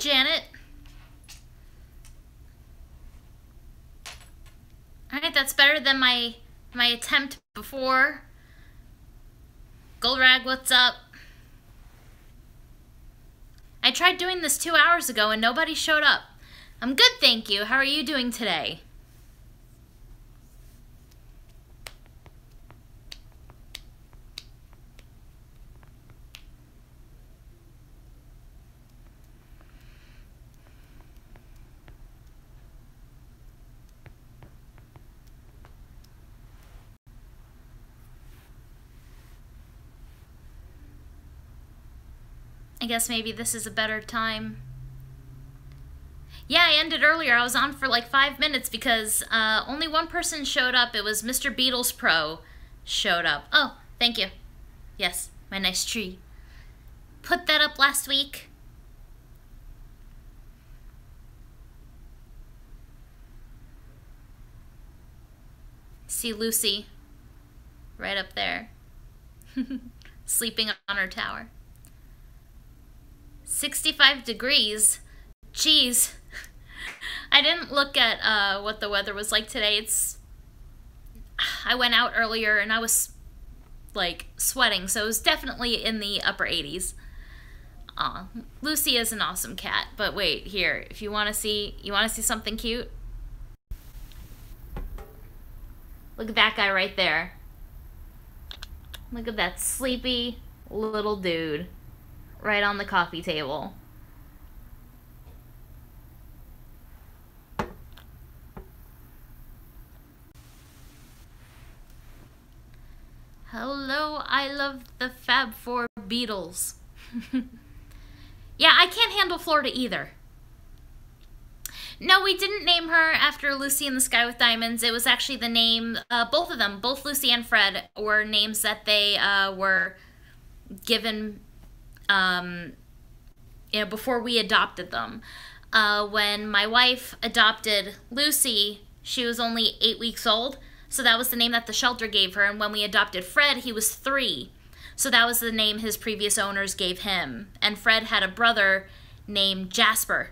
Janet. Alright, that's better than my attempt before. Goldrag, what's up? I tried doing this 2 hours ago and nobody showed up. I'm good, thank you. How are you doing today? I guess maybe this is a better time. Yeah, I ended earlier. I was on for like 5 minutes because only one person showed up. It was Mr. Beatles Pro showed up. Oh, thank you. Yes, my nice tree. Put that up last week. See Lucy right up there. Sleeping on her tower. 65 degrees. Jeez. I didn't look at what the weather was like today. I went out earlier and I was like sweating, so it was definitely in the upper 80s. Aw, Lucy is an awesome cat. But wait, here, if you want to see something cute? Look at that guy right there. Look at that sleepy little dude right on the coffee table. Hello, I love the Fab Four Beatles. Yeah, I can't handle Florida either. No, we didn't name her after Lucy in the Sky with Diamonds. It was actually the name, both of them, both Lucy and Fred, were names that they were given, before we adopted them. When my wife adopted Lucy, she was only 8 weeks old, so that was the name that the shelter gave her. And when we adopted Fred, he was 3, so that was the name his previous owners gave him. And Fred had a brother named Jasper.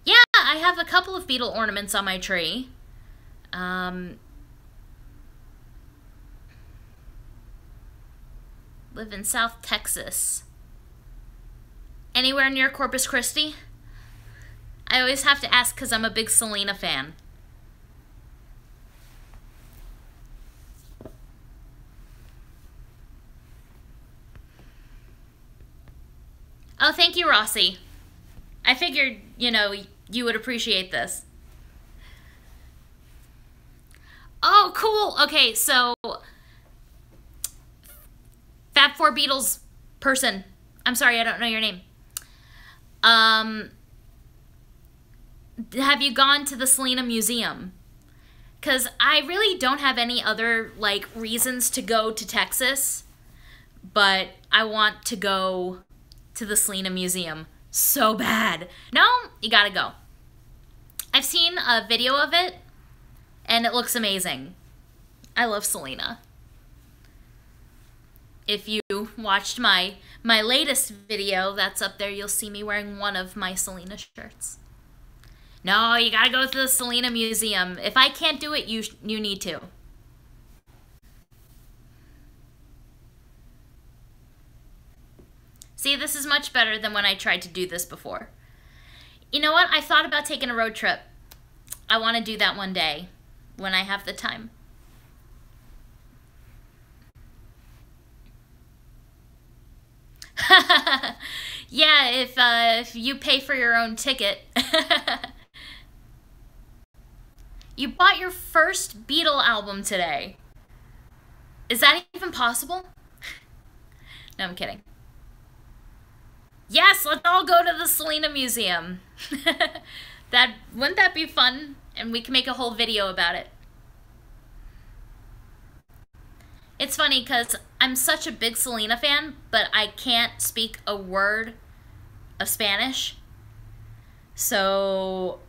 Yeah, I have a couple of beetle ornaments on my tree. Live in South Texas. Anywhere near Corpus Christi? I always have to ask because I'm a big Selena fan. Oh, thank you, Rossi. I figured, you would appreciate this. Oh, cool. Okay, so Fab Four Beatles person. I'm sorry, I don't know your name. Have you gone to the Selena Museum? Because I really don't have any other, reasons to go to Texas, but I want to go to the Selena Museum so bad. No, you gotta go. I've seen a video of it, and it looks amazing. I love Selena. If you watched my latest video that's up there, you'll see me wearing one of my Selena shirts. No, you gotta go to the Selena Museum. If I can't do it, you need to. See, this is much better than when I tried to do this before. You know what? I thought about taking a road trip. I want to do that one day when I have the time. Yeah, if you pay for your own ticket. You bought your first Beatle album today. Is that even possible? No, I'm kidding. Yes, let's all go to the Selena Museum. Wouldn't that be fun? And we can make a whole video about it. It's funny because I'm such a big Selena fan, but I can't speak a word of Spanish. So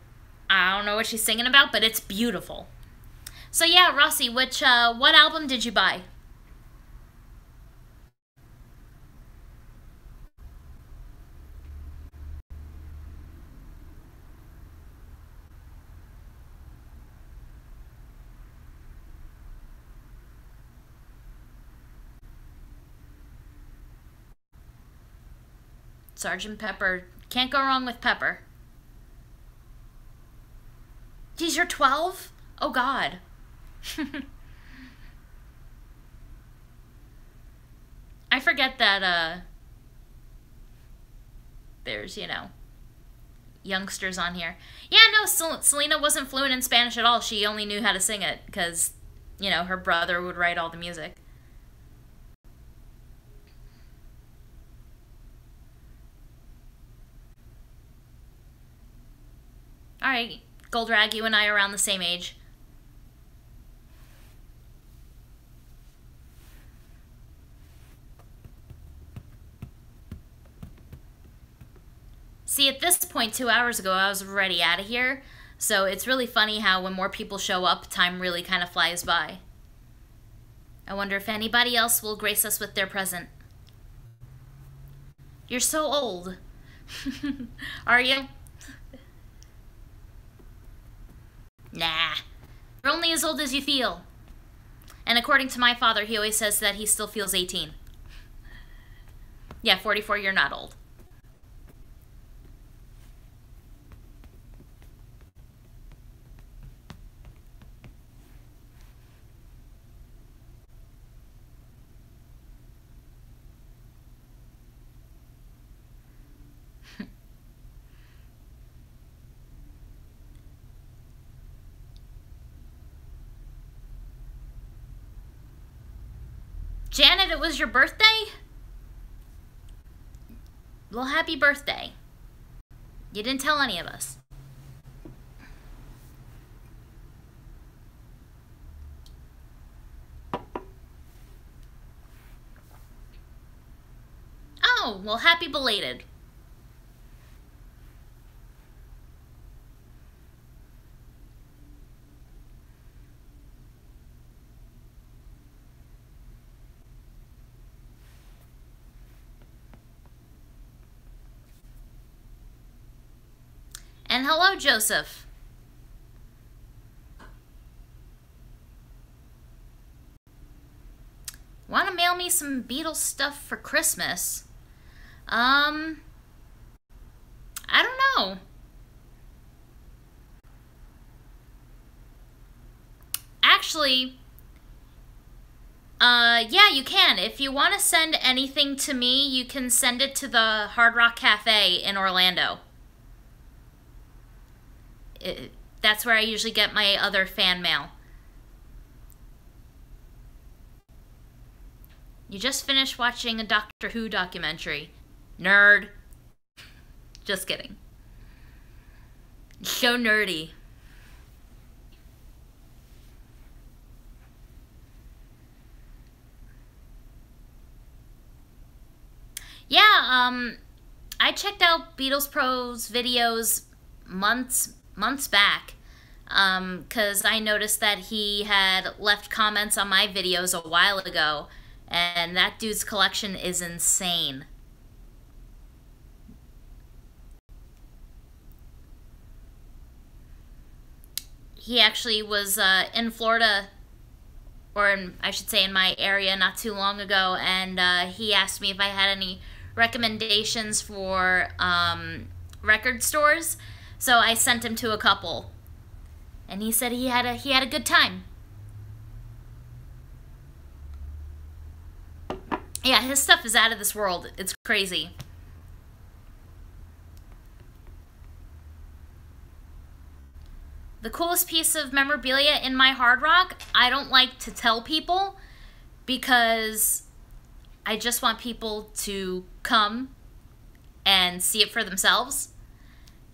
I don't know what she's singing about, but it's beautiful. So yeah, Rossi, what album did you buy? Sergeant Pepper. Can't go wrong with Pepper. Geez, you're 12? Oh, God. I forget that, there's, youngsters on here. Yeah, no, Selena wasn't fluent in Spanish at all. She only knew how to sing it because, her brother would write all the music. Alright, Goldrag, you and I are around the same age. See, at this point, 2 hours ago, I was already out of here. So it's really funny how when more people show up, time really kind of flies by. I wonder if anybody else will grace us with their present. You're so old. Are you? Nah. You're only as old as you feel. And according to my father, he always says that he still feels 18. Yeah, 44, you're not old. Janet, it was your birthday? Well, happy birthday. You didn't tell any of us. Oh, well, happy belated. And hello, Joseph. Want to mail me some Beatles stuff for Christmas? I don't know. Actually, yeah, you can. If you want to send anything to me, you can send it to the Hard Rock Cafe in Orlando. That's where I usually get my other fan mail. You just finished watching a Doctor Who documentary. Nerd. Just kidding. So nerdy. Yeah, I checked out Beatles Pro's videos months back, because I noticed that he had left comments on my videos a while ago, and that dude's collection is insane. He actually was in Florida, or I should say in my area, not too long ago, and he asked me if I had any recommendations for record stores. So I sent him to a couple, and he said he had a good time. Yeah, his stuff is out of this world. It's crazy. The coolest piece of memorabilia in my Hard Rock, I don't like to tell people because I just want people to come and see it for themselves.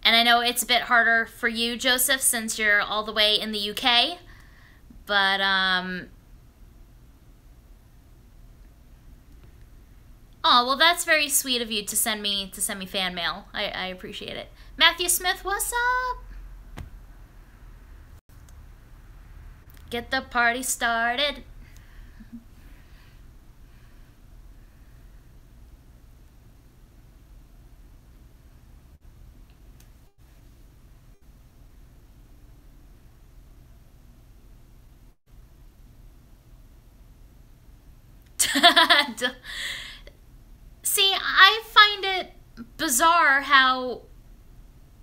And I know it's a bit harder for you, Joseph, since you're all the way in the UK. But, oh, well, that's very sweet of you to send me fan mail. I appreciate it. Matthew Smith, what's up? Get the party started. See, I find it bizarre how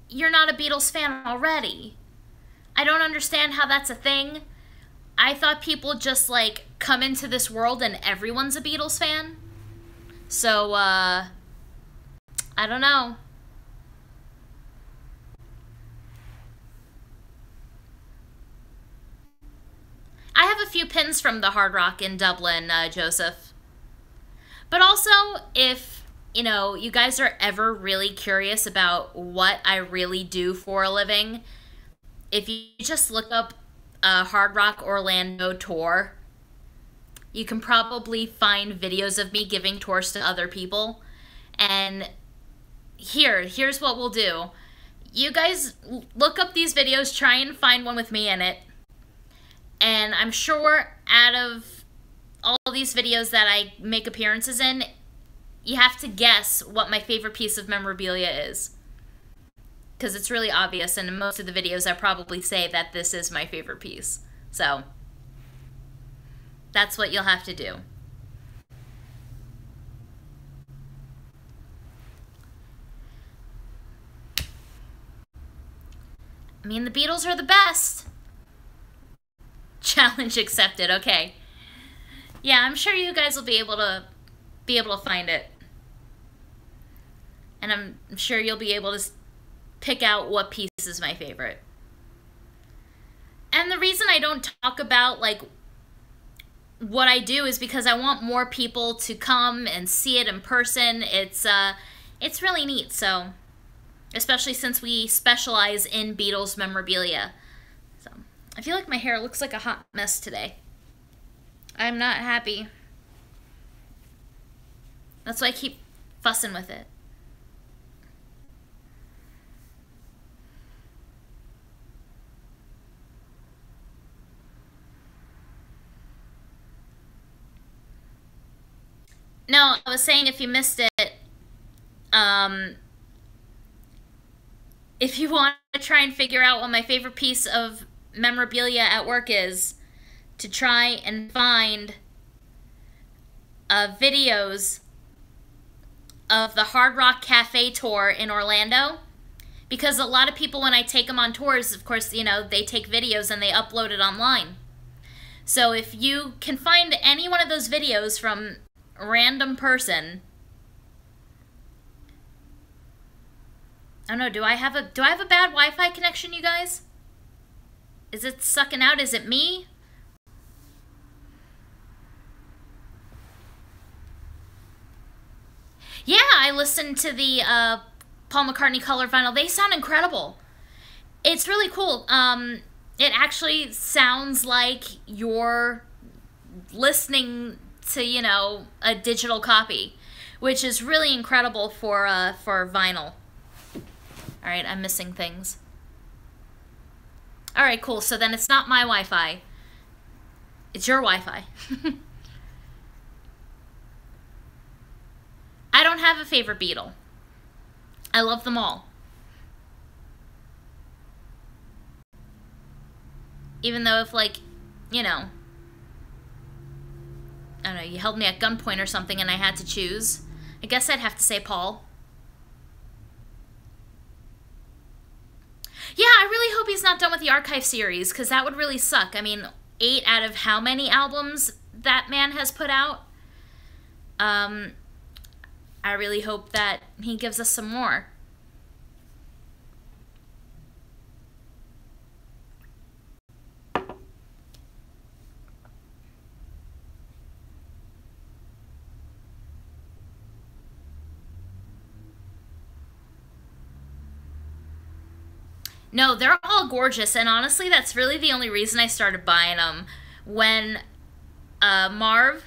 you're not a Beatles fan already. I don't understand how that's a thing. I thought people just, like, come into this world and everyone's a Beatles fan. So, I don't know. I have a few pins from the Hard Rock in Dublin, Joseph. But also, if, you know, you guys are ever really curious about what I really do for a living, if you just look up a Hard Rock Orlando tour, you can probably find videos of me giving tours to other people. And here's what we'll do. You guys look up these videos, try and find one with me in it. And I'm sure out of all these videos that I make appearances in, you have to guess what my favorite piece of memorabilia is. Because it's really obvious, and in most of the videos I probably say that this is my favorite piece. So, that's what you'll have to do. I mean, the Beatles are the best. Challenge accepted. Okay. Yeah, I'm sure you guys will be able to find it. And I'm sure you'll be able to pick out what piece is my favorite. And the reason I don't talk about, like, what I do is because I want more people to come and see it in person. It's really neat, so, especially since we specialize in Beatles memorabilia. So, I feel like my hair looks like a hot mess today. I'm not happy. That's why I keep fussing with it. No, I was saying if you missed it, if you want to try and figure out what my favorite piece of memorabilia at work is, to try and find videos of the Hard Rock Cafe tour in Orlando. Because a lot of people, when I take them on tours, of course, you know, they take videos and they upload it online. So if you can find any one of those videos from a random person, I don't know, do I have a bad Wi-Fi connection, you guys? Is it sucking out? Is it me? Yeah, I listened to the Paul McCartney color vinyl. They sound incredible. It's really cool. It actually sounds like you're listening to, you know, a digital copy, which is really incredible for vinyl. All right, I'm missing things. All right, cool. So then it's not my Wi-Fi. It's your Wi-Fi. I don't have a favorite Beatle. I love them all. Even though if, like, you know, I don't know, you held me at gunpoint or something and I had to choose, I guess I'd have to say Paul. Yeah, I really hope he's not done with the Archive series, because that would really suck. I mean, 8 out of how many albums that man has put out? I really hope that he gives us some more. No, they're all gorgeous, and honestly, that's really the only reason I started buying them. When Marv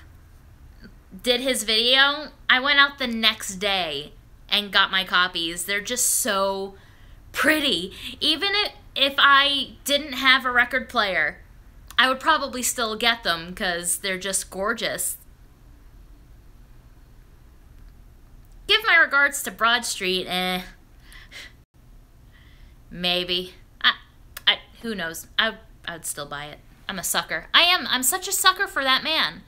did his video, I went out the next day and got my copies. They're just so pretty. Even if I didn't have a record player, I would probably still get them because they're just gorgeous. Give my regards to Broad Street, maybe. Who knows? I'd still buy it. I'm a sucker. I'm such a sucker for that man.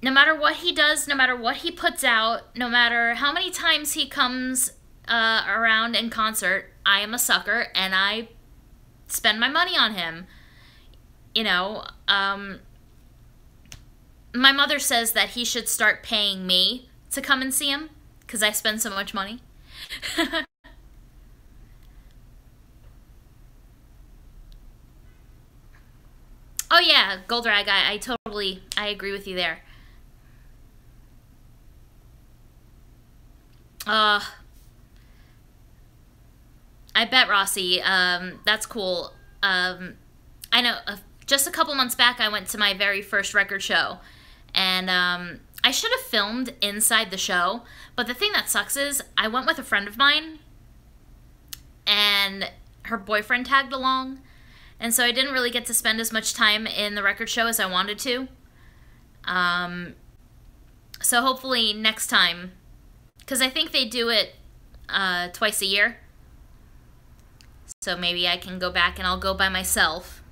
no matter what he does, no matter what he puts out, no matter how many times he comes around in concert, I am a sucker and I spend my money on him. You know, my mother says that he should start paying me to come and see him because I spend so much money. Oh yeah, Goldrag, I agree with you there. Uh, I bet, Rossi. That's cool. I know. Just a couple months back, I went to my very first record show, and I should have filmed inside the show. But the thing that sucks is I went with a friend of mine, and her boyfriend tagged along, and so I didn't really get to spend as much time in the record show as I wanted to. So hopefully next time, because I think they do it twice a year. So maybe I can go back and I'll go by myself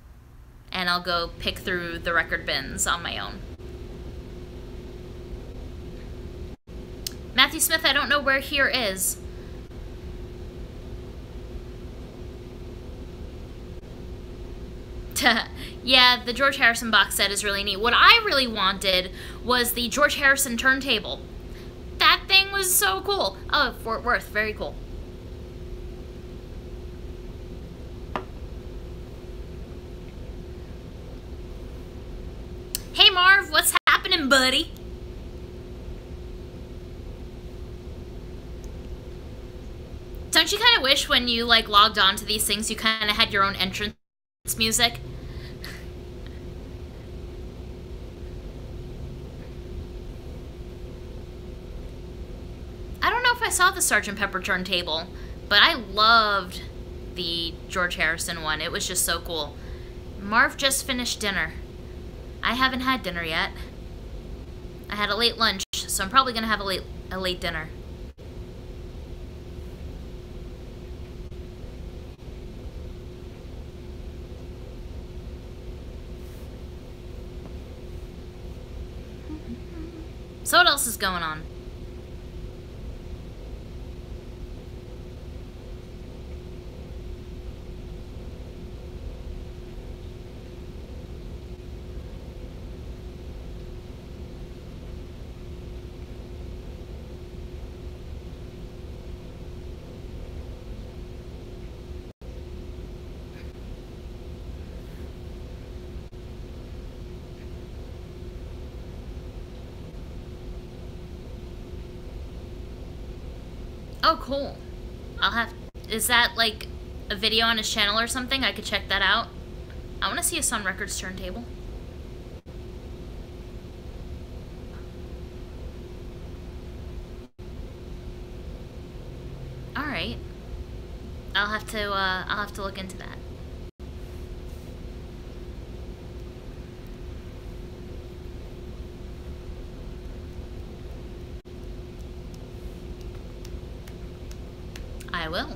and I'll go pick through the record bins on my own. Matthew Smith, I don't know where here is. Yeah, the George Harrison box set is really neat. What I really wanted was the George Harrison turntable. That thing was so cool. Oh, Fort Worth, very cool. Hey Marv, what's happening, buddy? Don't you kind of wish when you like logged on to these things you kind of had your own entrance music? I don't know if I saw the Sgt. Pepper turntable, but I loved the George Harrison one. It was just so cool. Marv just finished dinner. I haven't had dinner yet. I had a late lunch, so I'm probably gonna have a late dinner. So what else is going on? Oh, cool. Is that like a video on his channel or something? I could check that out. I want to see a Sun Records turntable. All right. I'll have to look into that. I will.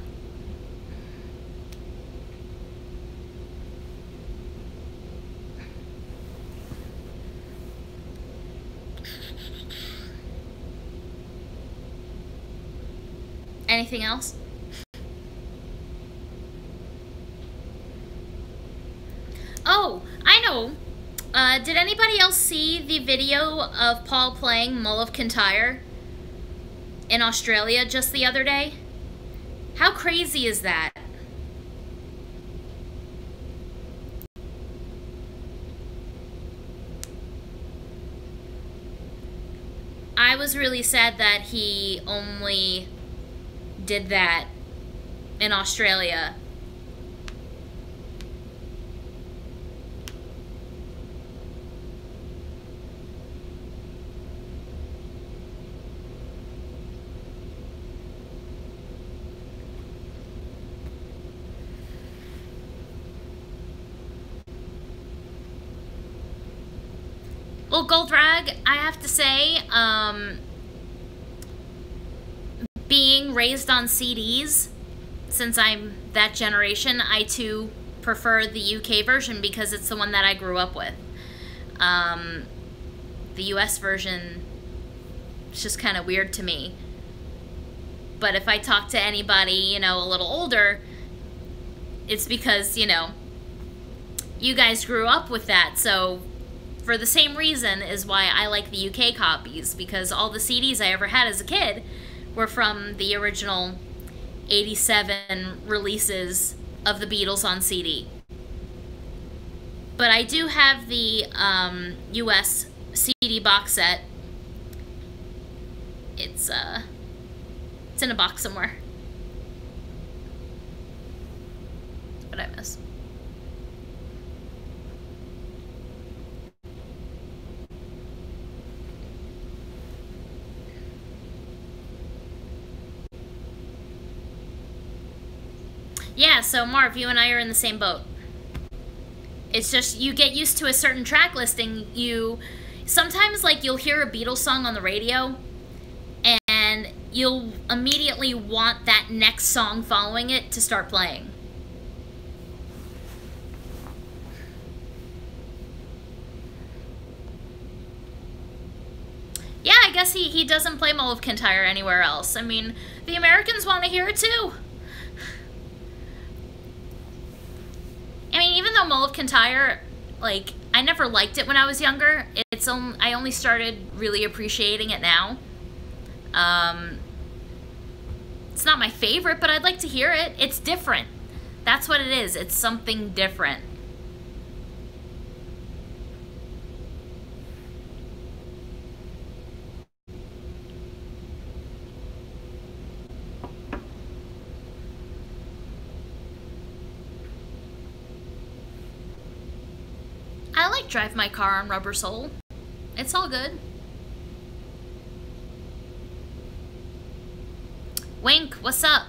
Anything else? Oh, I know. Did anybody else see the video of Paul playing Mull of Kintyre in Australia just the other day? How crazy is that? I was really sad that he only did that in Australia. Well, Goldrag, I have to say, being raised on CDs, since I'm that generation, I too prefer the UK version because it's the one that I grew up with. the US version is just kind of weird to me. But if I talk to anybody, you know, a little older, it's because, you know, you guys grew up with that. So for the same reason is why I like the UK copies, because all the CDs I ever had as a kid were from the original 87 releases of the Beatles on CD. But I do have the US CD box set. It's in a box somewhere. What did I miss? Yeah, so Marv, you and I are in the same boat. It's just you get used to a certain track listing. You sometimes, like, you'll hear a Beatles song on the radio and you'll immediately want that next song following it to start playing. Yeah, I guess he doesn't play Mull of Kintyre anywhere else. I mean, the Americans want to hear it too. I mean, even though Mull of Kintyre, like, I never liked it when I was younger, I only started really appreciating it now. It's not my favorite, but I'd like to hear it. It's different. That's what it is. It's something different. I like Drive My Car on Rubber Soul. It's all good. Wink, what's up?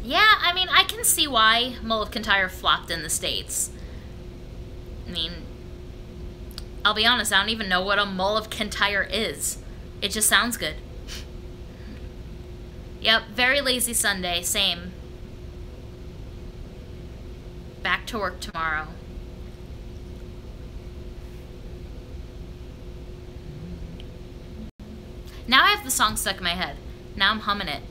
Yeah, I mean, I can see why Mull of Kintyre flopped in the States. I mean, I'll be honest, I don't even know what a Mull of Kintyre is. It just sounds good. Yep, very lazy Sunday, same. Back to work tomorrow. Now I have the song stuck in my head. Now I'm humming it.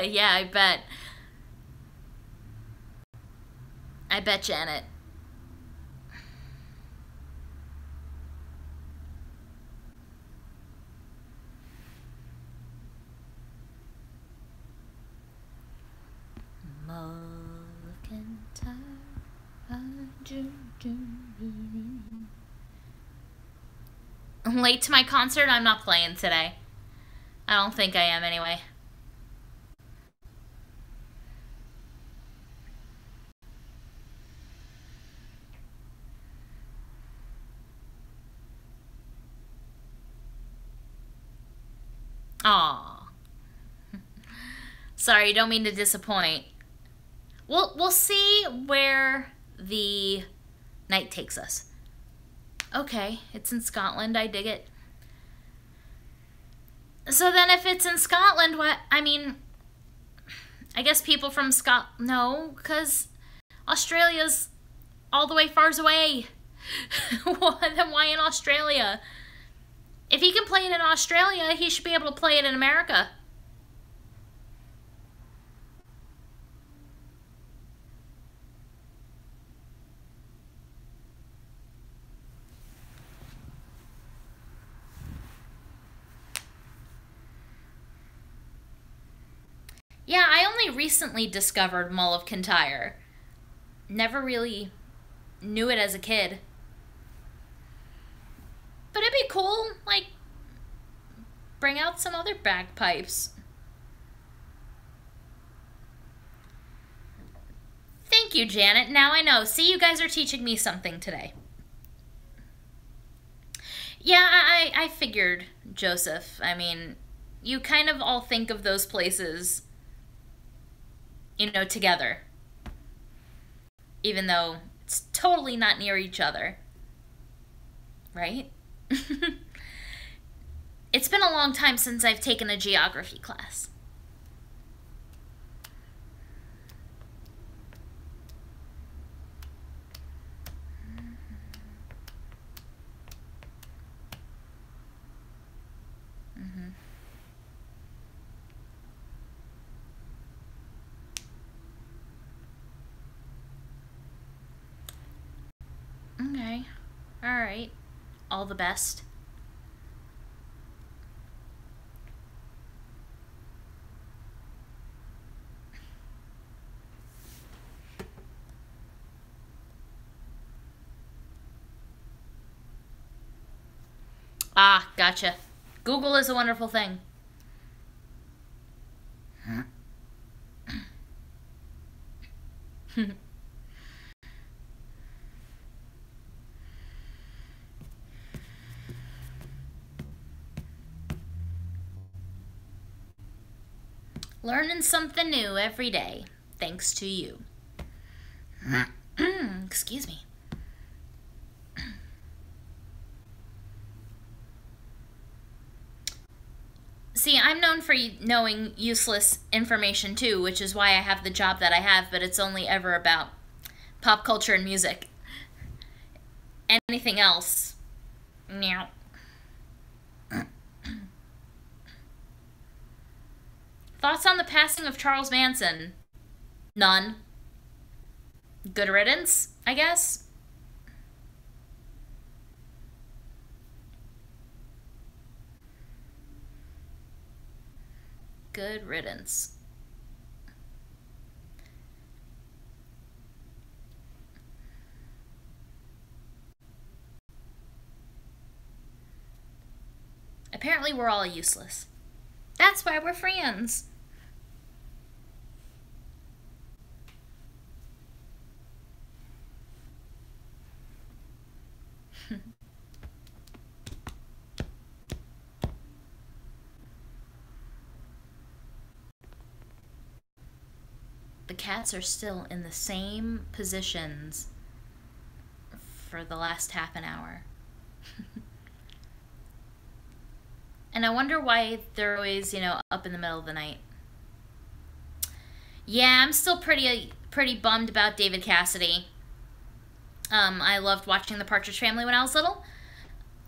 Yeah, I bet. I bet, Janet. I'm late to my concert. I'm not playing today. I don't think I am anyway. Aw. Sorry, don't mean to disappoint. We'll see where the night takes us. Okay, it's in Scotland. I dig it. So then if it's in Scotland, what? I mean, I guess people from no, because Australia's all the way far away. Then why in Australia? If he can play it in Australia, he should be able to play it in America. Yeah, I only recently discovered Mull of Kintyre. Never really knew it as a kid. But it'd be cool, like, bring out some other bagpipes. Thank you, Janet. Now I know. See, you guys are teaching me something today. Yeah, I figured, Joseph. I mean, you kind of all think of those places, together, even though it's totally not near each other, right? It's been a long time since I've taken a geography class. Okay. All right. All the best. Ah, gotcha. Google is a wonderful thing. Learning something new every day, thanks to you. Excuse me. See, I'm known for knowing useless information too, which is why I have the job that I have, but it's only ever about pop culture and music. Anything else? Meow. Thoughts on the passing of Charles Manson? None. Good riddance, I guess? Good riddance. Apparently we're all useless. That's why we're friends. The cats are still in the same positions for the last half an hour. And I wonder why they're always, up in the middle of the night. Yeah, I'm still pretty bummed about David Cassidy. I loved watching The Partridge Family when I was little.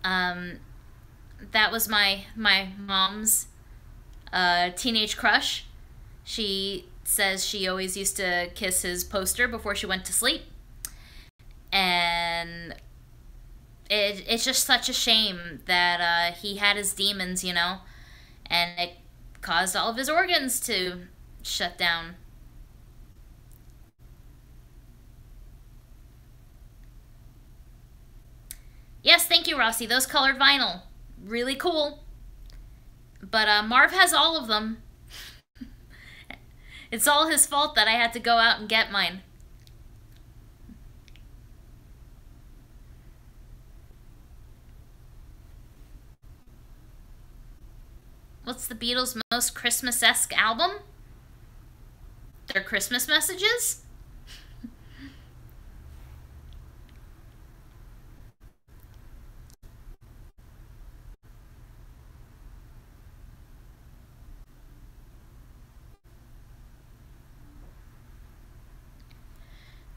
That was my mom's teenage crush. She says she always used to kiss his poster before she went to sleep. And it's just such a shame that he had his demons, and it caused all of his organs to shut down. Yes, thank you, Rossi. Those colored vinyl. Really cool. But Marv has all of them. It's all his fault that I had to go out and get mine. What's the Beatles' most Christmas-esque album? Their Christmas messages?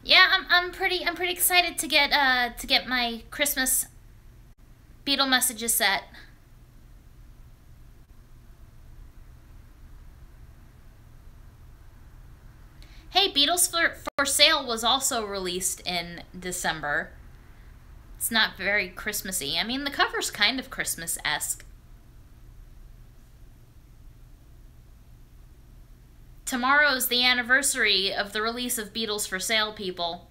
Yeah, I'm pretty excited to get my Christmas Beatle messages set. Hey, Beatles for Sale was also released in December. It's not very Christmassy. I mean, the cover's kind of Christmas-esque. Tomorrow's the anniversary of the release of Beatles for Sale, people.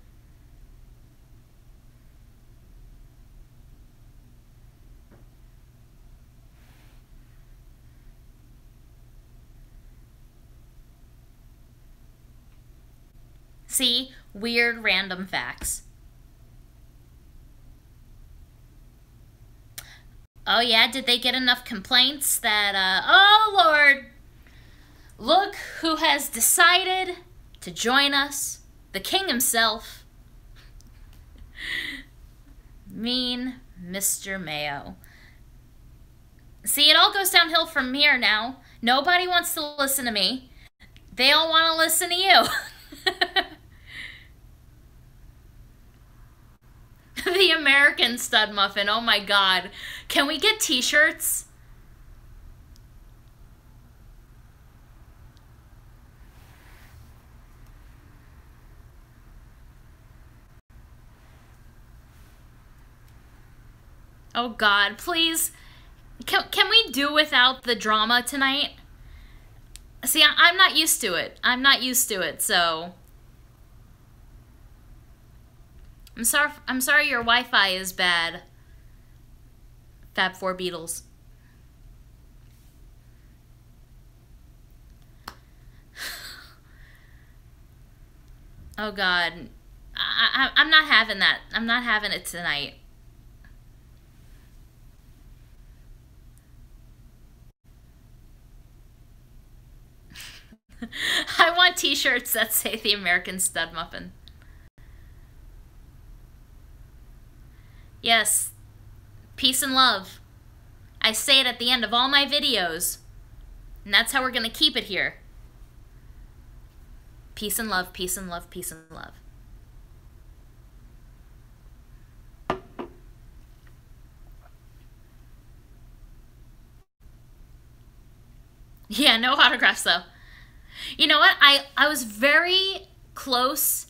See? Weird random facts. Oh yeah, did they get enough complaints that, oh Lord, look who has decided to join us, the king himself, mean Mr. Mayo. See, it all goes downhill from here now. Nobody wants to listen to me. They all want to listen to you. The American stud muffin. Oh my God. Can we get t-shirts? Oh God, please. Can we do without the drama tonight? See, I'm not used to it. I'm not used to it, so... I'm sorry your Wi-Fi is bad. Fab Four Beatles. Oh God. I'm not having that. I'm not having it tonight. I want t-shirts that say the American Stud Muffin. Yes, peace and love. I say it at the end of all my videos. And that's how we're going to keep it here. Peace and love, peace and love, peace and love. Yeah, no autographs though. You know what? I was very close.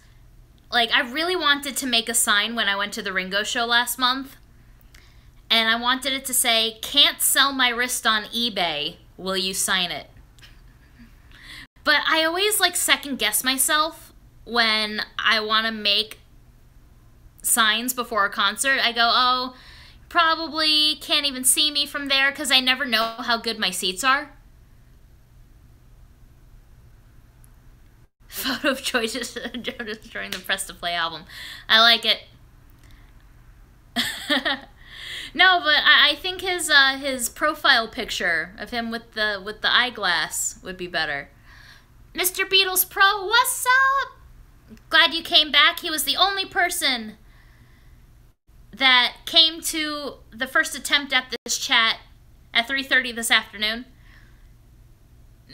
Like, I really wanted to make a sign when I went to the Ringo show last month. And I wanted it to say, "Can't sell my wrist on eBay. Will you sign it?" But I always, like, second guess myself when I want to make signs before a concert. I go, oh, probably can't even see me from there because I never know how good my seats are. Photo of Joy destroying the Press to Play album. I like it. No, but I think his profile picture of him with the eyeglass would be better. Mr. Beatles Pro, what's up? Glad you came back. He was the only person that came to the first attempt at this chat at 3:30 this afternoon.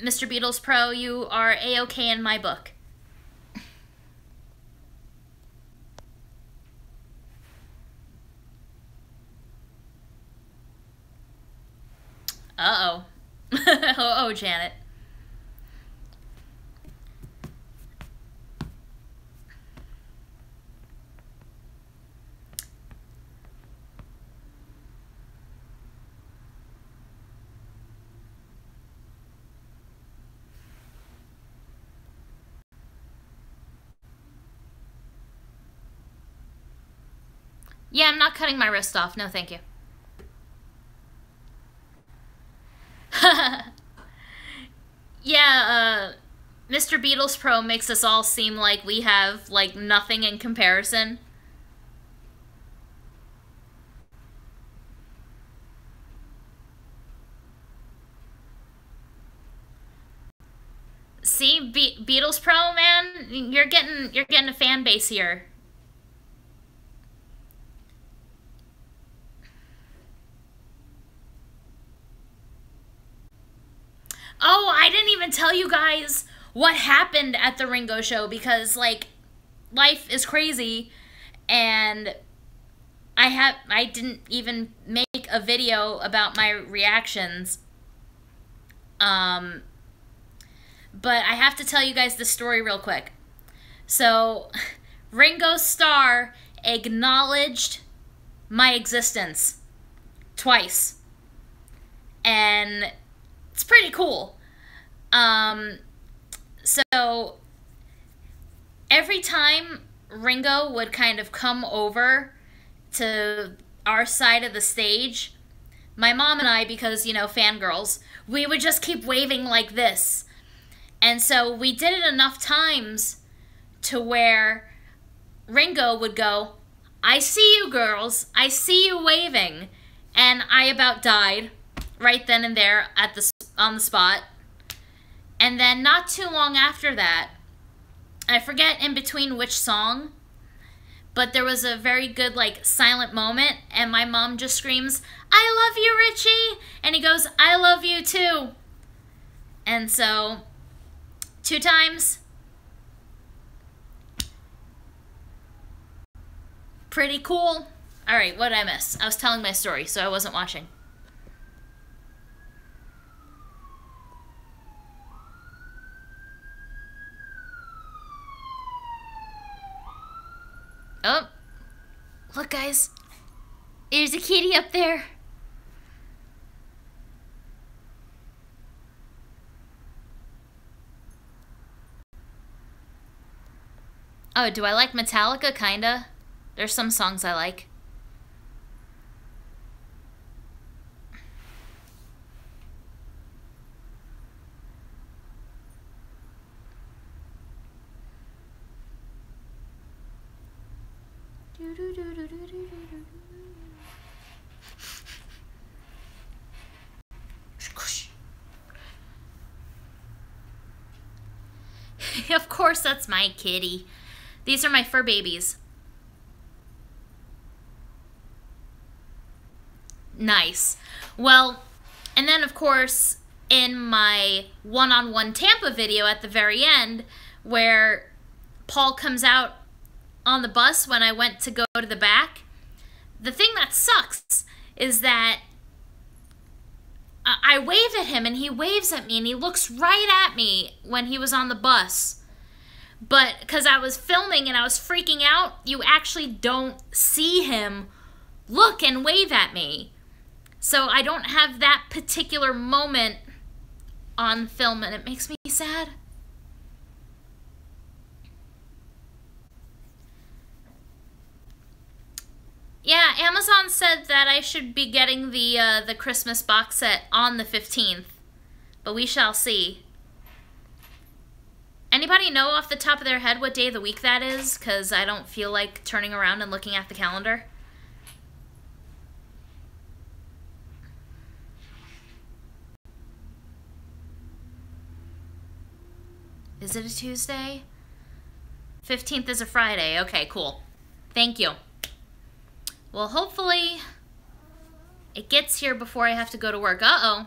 Mr. Beatles Pro, you are A-okay in my book. Uh-oh. Oh, Janet. Yeah, I'm not cutting my wrist off. No, thank you. Yeah, Mr. Beatles Pro makes us all seem like we have, like, nothing in comparison. See, Beatles Pro, man, you're getting a fan base here. Oh, I didn't even tell you guys what happened at the Ringo show because, like, life is crazy and I didn't even make a video about my reactions. But I have to tell you guys the story real quick. So, Ringo Starr acknowledged my existence twice. And it's pretty cool. So every time Ringo would kind of come over to our side of the stage, my mom and I, because, you know, fangirls, we would just keep waving like this. And so we did it enough times to where Ringo would go, "I see you girls, I see you waving." And I about died right then and there on the spot. And then not too long after that, I forget in between which song, but there was a very good like silent moment, and my mom just screams, "I love you, Richie!" And he goes, "I love you too." And so 2 times. Pretty cool. All right, what did I miss? I was telling my story, so I wasn't watching. Oh, look, guys. There's a kitty up there. Oh, do I like Metallica? Kinda. There's some songs I like. Of course, that's my kitty. These are my fur babies. Nice. Well, and then of course, in my one-on-one Tampa video at the very end, where Paul comes out on the bus when I went to go to the back, the thing that sucks is that I wave at him and he waves at me and he looks right at me when he was on the bus. But because I was filming and I was freaking out, you actually don't see him look and wave at me. So I don't have that particular moment on film, and it makes me sad. Yeah, Amazon said that I should be getting the Christmas box set on the 15th, but we shall see. Anybody know off the top of their head what day of the week that is? Because I don't feel like turning around and looking at the calendar. Is it a Tuesday? 15th is a Friday. Okay, cool. Thank you. Well, hopefully it gets here before I have to go to work. Uh-oh.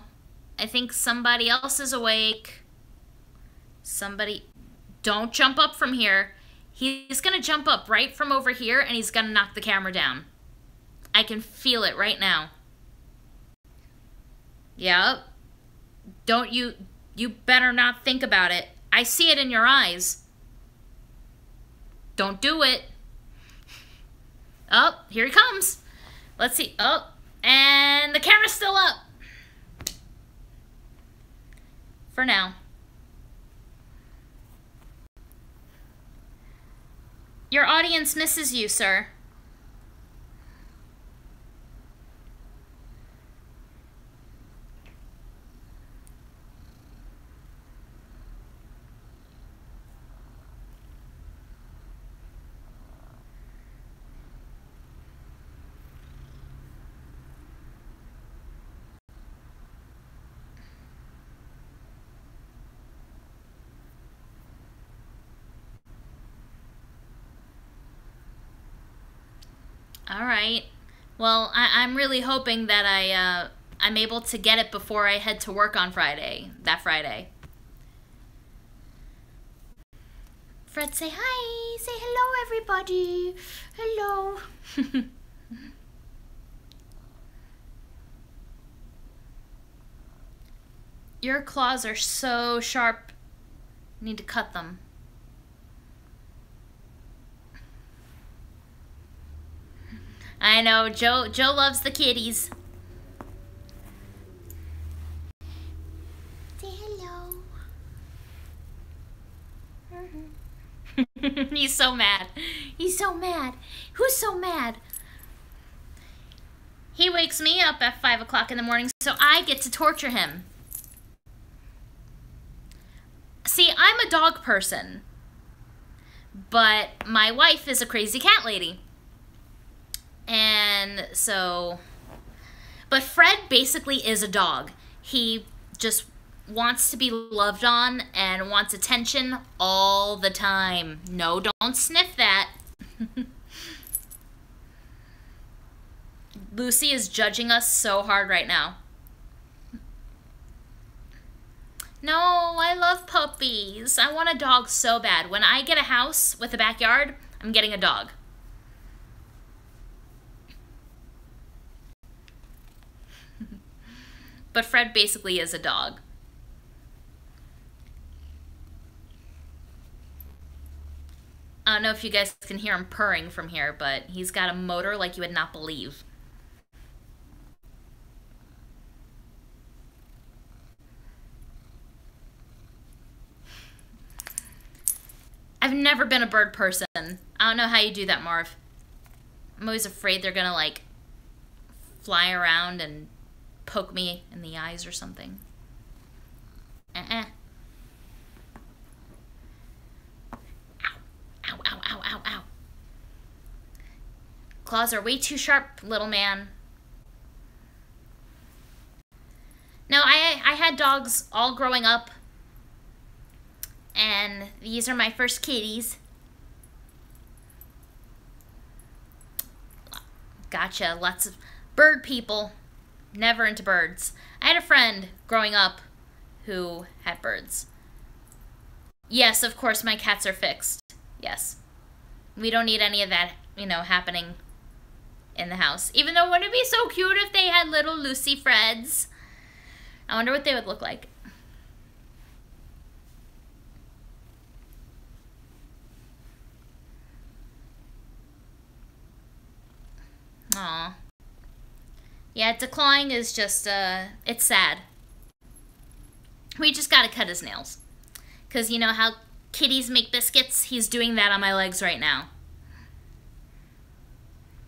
I think somebody else is awake. Somebody... Don't jump up from here. He's going to jump up right from over here, and he's going to knock the camera down. I can feel it right now. Yep. Don't you... You better not think about it. I see it in your eyes. Don't do it. Oh, here he comes. Let's see. Oh, and the camera's still up. For now. Your audience misses you, sir. All right. Well, I'm really hoping that I'm able to get it before I head to work on Friday. That Friday. Fred, say hi. Say hello, everybody. Hello. Your claws are so sharp. Need to cut them. I know, Joe loves the kitties. Say hello. He's so mad. He's so mad. Who's so mad? He wakes me up at 5 o'clock in the morning, so I get to torture him. See, I'm a dog person, but my wife is a crazy cat lady. And so But Fred basically is a dog. He just wants to be loved on and wants attention all the time. No, don't sniff that. Lucy is judging us so hard right now. No, I love puppies. I want a dog so bad. When I get a house with a backyard, I'm getting a dog. But Fred basically is a dog. I don't know if you guys can hear him purring from here, but he's got a motor like you would not believe. I've never been a bird person. I don't know how you do that, Marv. I'm always afraid they're gonna, like, fly around and poke me in the eyes or something. Ow, ow, ow, ow, ow, ow. Claws are way too sharp, little man. No, I had dogs all growing up. And these are my first kitties. Gotcha, lots of bird people. Never into birds. I had a friend growing up who had birds. Yes, of course, my cats are fixed. Yes. We don't need any of that, you know, happening in the house. Even though wouldn't it be so cute if they had little Lucy Freds? I wonder what they would look like. Aw. Yeah, declawing is just, it's sad. We just gotta cut his nails. Because you know how kitties make biscuits? He's doing that on my legs right now.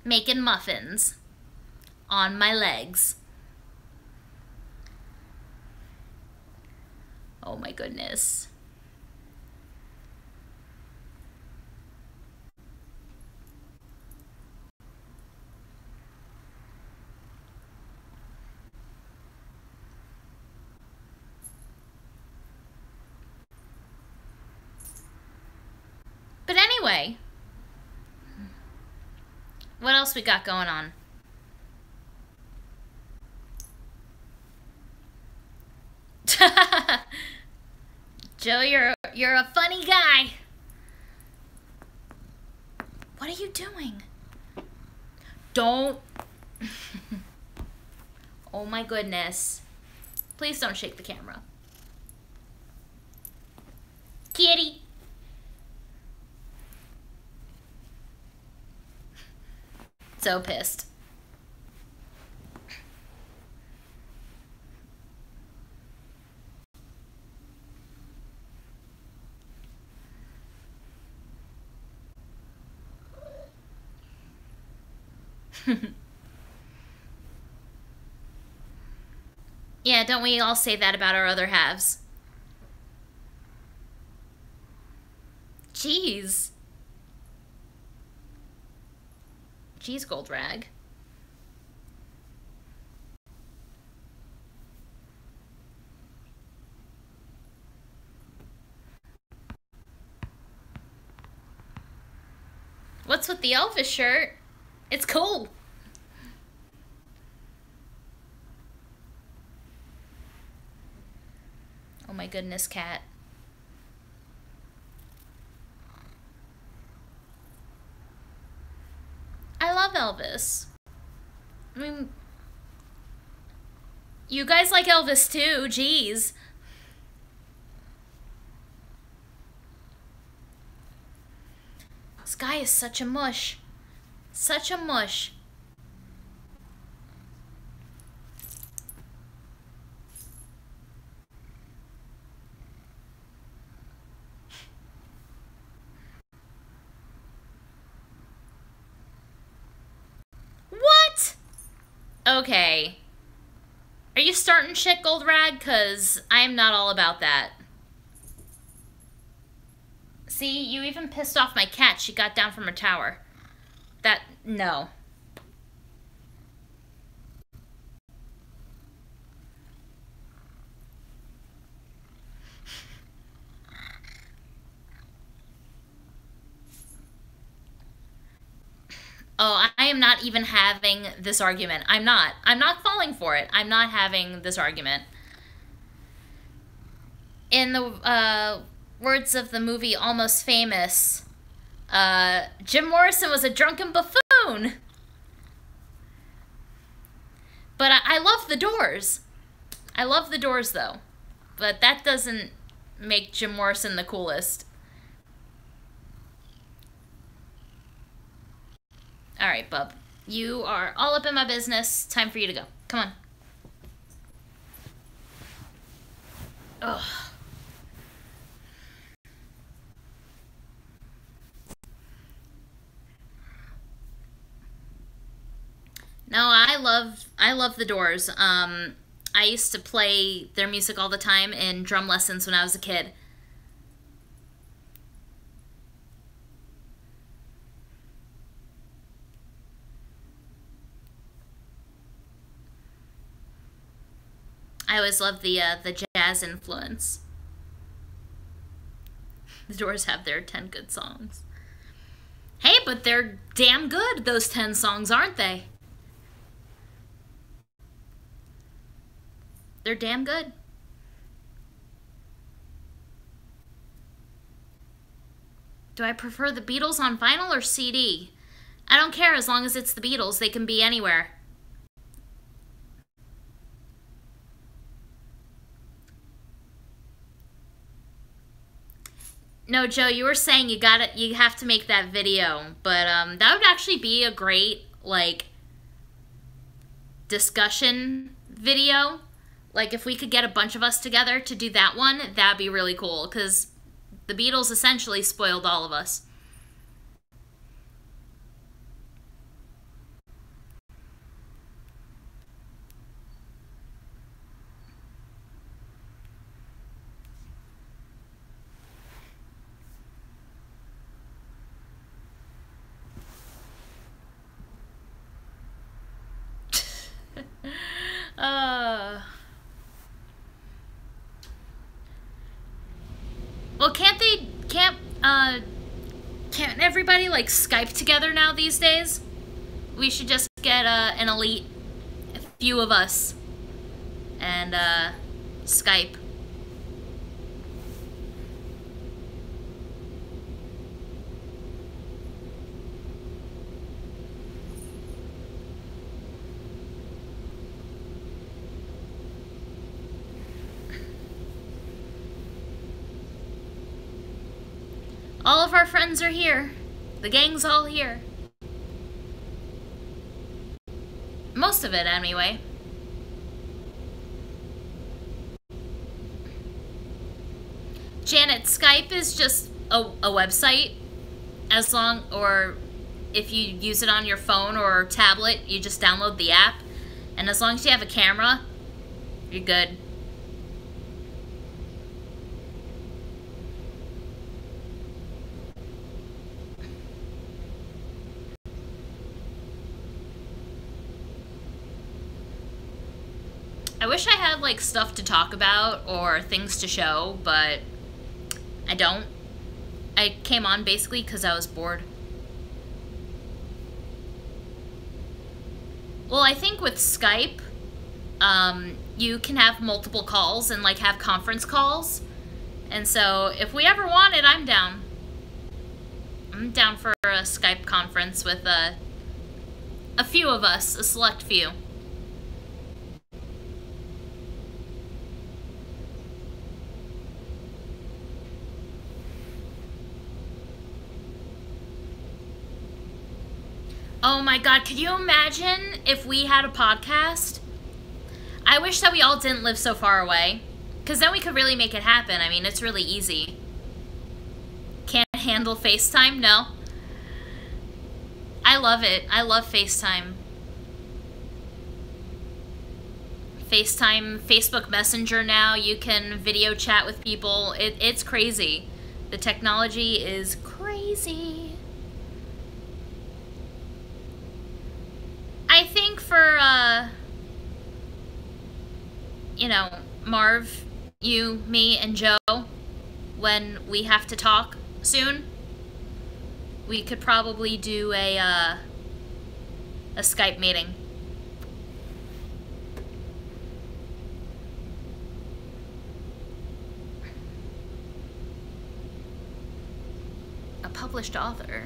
Making muffins. On my legs. Oh my goodness. But anyway, what else we got going on? Joe, you're a funny guy. What are you doing? Don't. Oh my goodness. Please don't shake the camera. Kitty. So pissed. Yeah, don't we all say that about our other halves? Jeez. Jeez, Gold Rag. What's with the Elvis shirt? It's cool. Oh my goodness, cat. I love Elvis. I mean, you guys like Elvis too, jeez. This guy is such a mush. Such a mush. What? Okay. Are you starting shit, Gold Rag? 'Cause I'm not all about that. See, you even pissed off my cat. She got down from her tower. No. Oh, I am not even having this argument. I'm not. I'm not falling for it. I'm not having this argument. In the words of the movie Almost Famous, Jim Morrison was a drunken buffoon. But I love the Doors. I love the Doors, though. But that doesn't make Jim Morrison the coolest. Alright, bub. You are all up in my business. Time for you to go. Come on. Ugh. No, I love the Doors. I used to play their music all the time in drum lessons when I was a kid. I always loved the jazz influence. The Doors have their 10 good songs. Hey, but they're damn good, those 10 songs, aren't they? They're damn good. Do I prefer the Beatles on vinyl or CD? I don't care as long as it's the Beatles. They can be anywhere. No, Joe, you were saying you have to make that video, but that would actually be a great like discussion video. Like, if we could get a bunch of us together to do that one, that'd be really cool, because the Beatles essentially spoiled all of us. uh... Well, can't everybody, like, Skype together now these days? We should just get, an elite few of us and, Skype. All of our friends are here. The gang's all here. Most of it, anyway. Janet, Skype is just a website. Or if you use it on your phone or tablet, you just download the app. And as long as you have a camera, you're good. I wish I had, like, stuff to talk about or things to show, but I don't. I came on basically because I was bored. Well, I think with Skype, you can have multiple calls and, like, have conference calls. And so, if we ever want it, I'm down. I'm down for a Skype conference with a few of us, a select few. Oh my god, could you imagine if we had a podcast? I wish that we all didn't live so far away, because then we could really make it happen. I mean, it's really easy. Can't handle FaceTime? No. I love it. I love FaceTime. FaceTime, Facebook Messenger now, you can video chat with people. It's crazy. The technology is crazy. I think for, you know, Marv, you, me, and Joe, when we have to talk soon, we could probably do a a Skype meeting. A published author.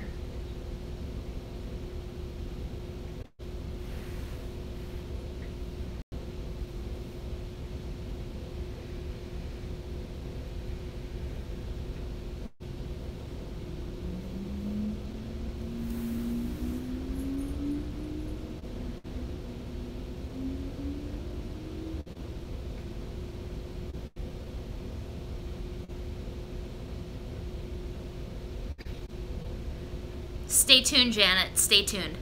Stay tuned, Janet. Stay tuned.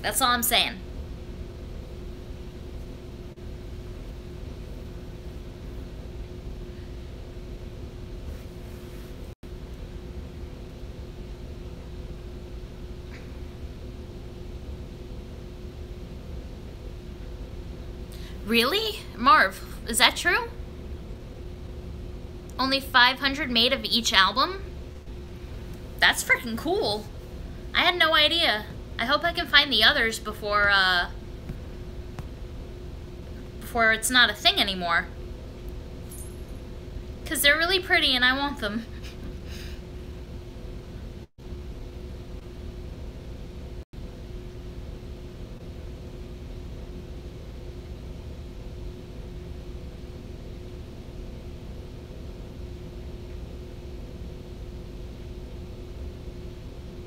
That's all I'm saying. Really? Marv, is that true? Only 500 made of each album? That's freaking cool. I had no idea. I hope I can find the others before it's not a thing anymore. 'Cause they're really pretty and I want them.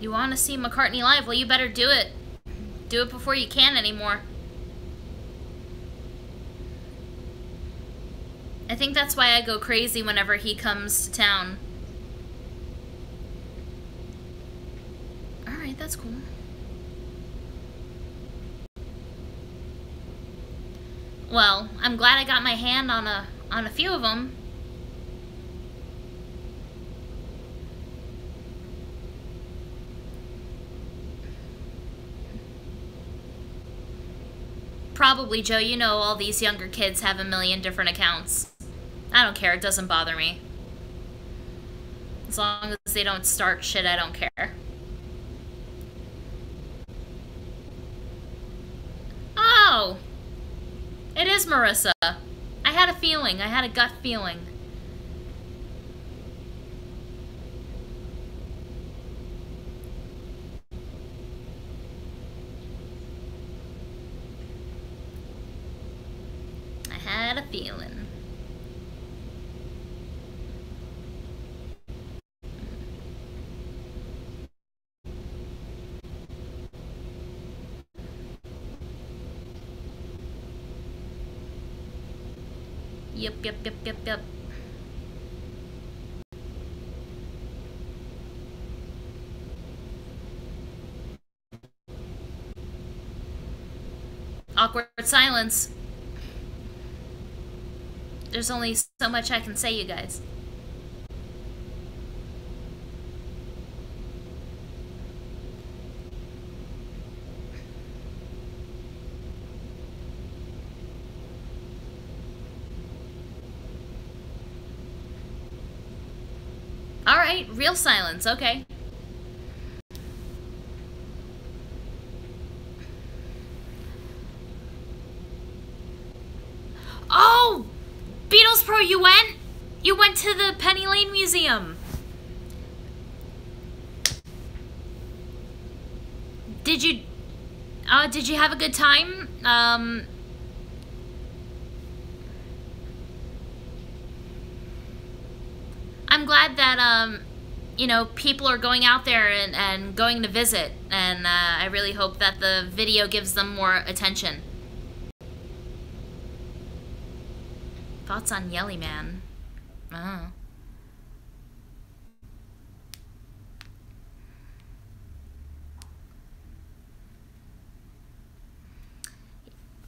You want to see McCartney live? Well, you better do it. Do it before you can anymore. I think that's why I go crazy whenever he comes to town. Alright, that's cool. Well, I'm glad I got my hand on a few of them. Probably, Joe, you know all these younger kids have a million different accounts. I don't care, it doesn't bother me. As long as they don't start shit, I don't care. Oh! It is Marissa. I had a feeling, I had a gut feeling. Had a feeling. Yep. Awkward silence. There's only so much I can say, you guys. Alright, real silence, okay. Oh! Beatles Pro, you went? You went to the Penny Lane Museum. Did you have a good time? I'm glad that, you know, people are going out there and going to visit, and I really hope that the video gives them more attention. Thoughts on Yelly Man? Oh.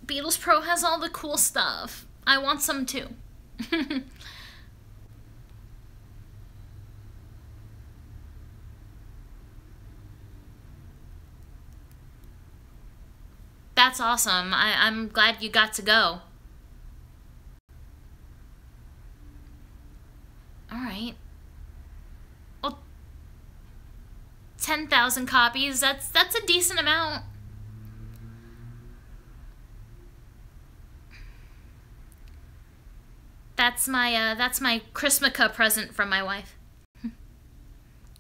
Beatles Pro has all the cool stuff. I want some too. That's awesome. I'm glad you got to go. Alright. Well, 10,000 copies, that's a decent amount. That's my Christmaka present from my wife.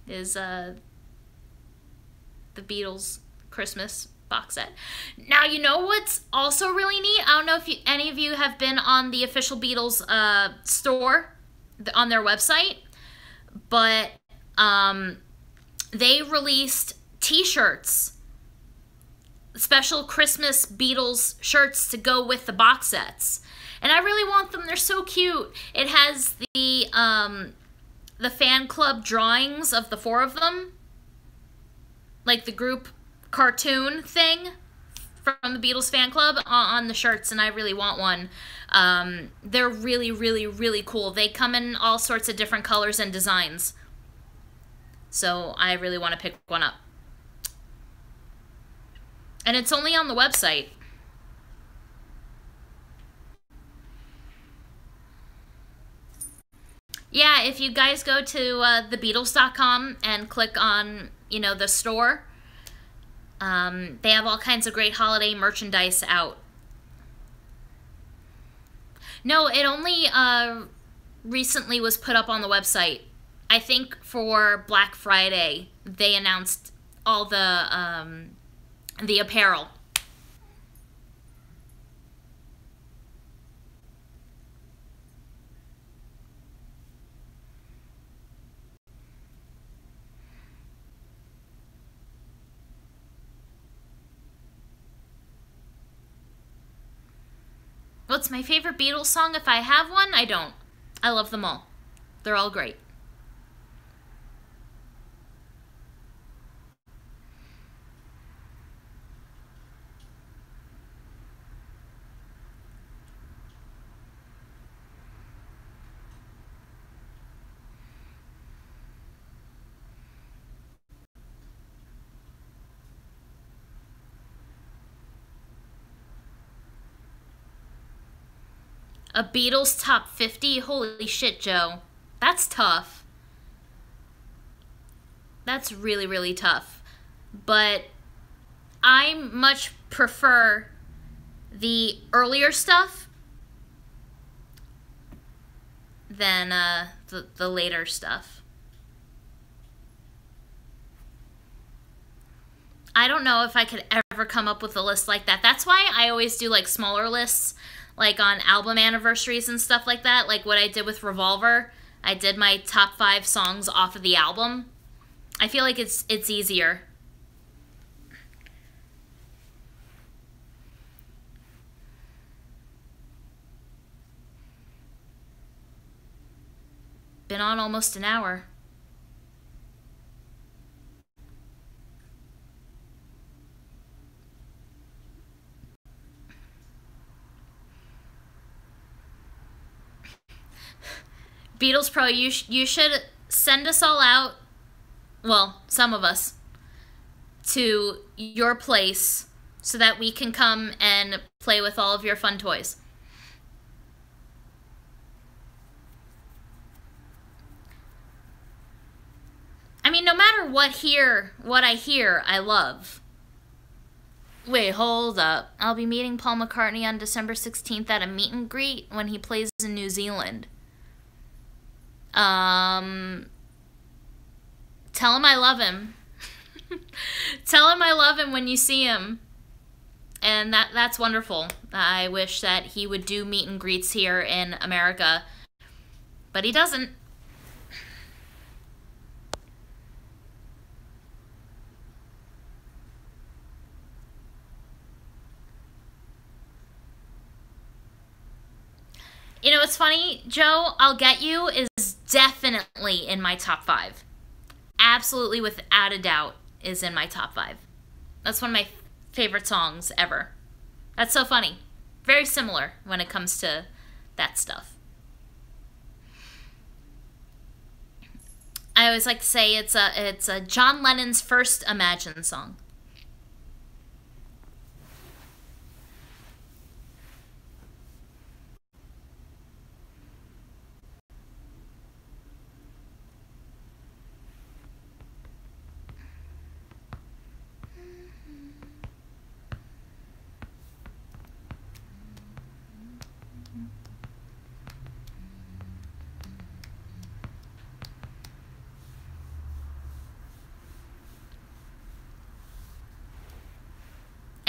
Is the Beatles Christmas box set. Now, you know what's also really neat? I don't know if any of you have been on the official Beatles store on their website, but they released t-shirts, special Christmas Beatles shirts to go with the box sets. And I really want them. They're so cute. It has the fan club drawings of the four of them, like the group cartoon thing from the Beatles fan club on the shirts, and I really want one. They're really, really, really cool. They come in all sorts of different colors and designs, so I really want to pick one up. And it's only on the website. Yeah, if you guys go to thebeatles.com and click on, the store, they have all kinds of great holiday merchandise out. No, it only recently was put up on the website. I think for Black Friday, they announced all the apparel. What's my favorite Beatles song? If I have one, I don't. I love them all. They're all great. A Beatles top 50? Holy shit, Joe. That's tough. That's really, really tough. But I much prefer the earlier stuff than the later stuff. I don't know if I could ever come up with a list like that. That's why I always do like smaller lists, like on album anniversaries and stuff like that, like what I did with Revolver. I did my top 5 songs off of the album. I feel like it's easier. Been on almost an hour. Beatles Pro, you should send us all out, well, some of us, to your place so that we can come and play with all of your fun toys. I mean, no matter what I hear, I love. Wait, hold up. I'll be meeting Paul McCartney on December 16th at a meet and greet when he plays in New Zealand. Tell him I love him. Tell him I love him when you see him. And that's wonderful. I wish that he would do meet and greets here in America, but he doesn't. You know what's funny, Joe? I'll Get You is definitely in my top 5. Absolutely, without a doubt, is in my top 5. That's one of my favorite songs ever. That's so funny. Very similar when it comes to that stuff. I always like to say it's a John Lennon's first Imagine song.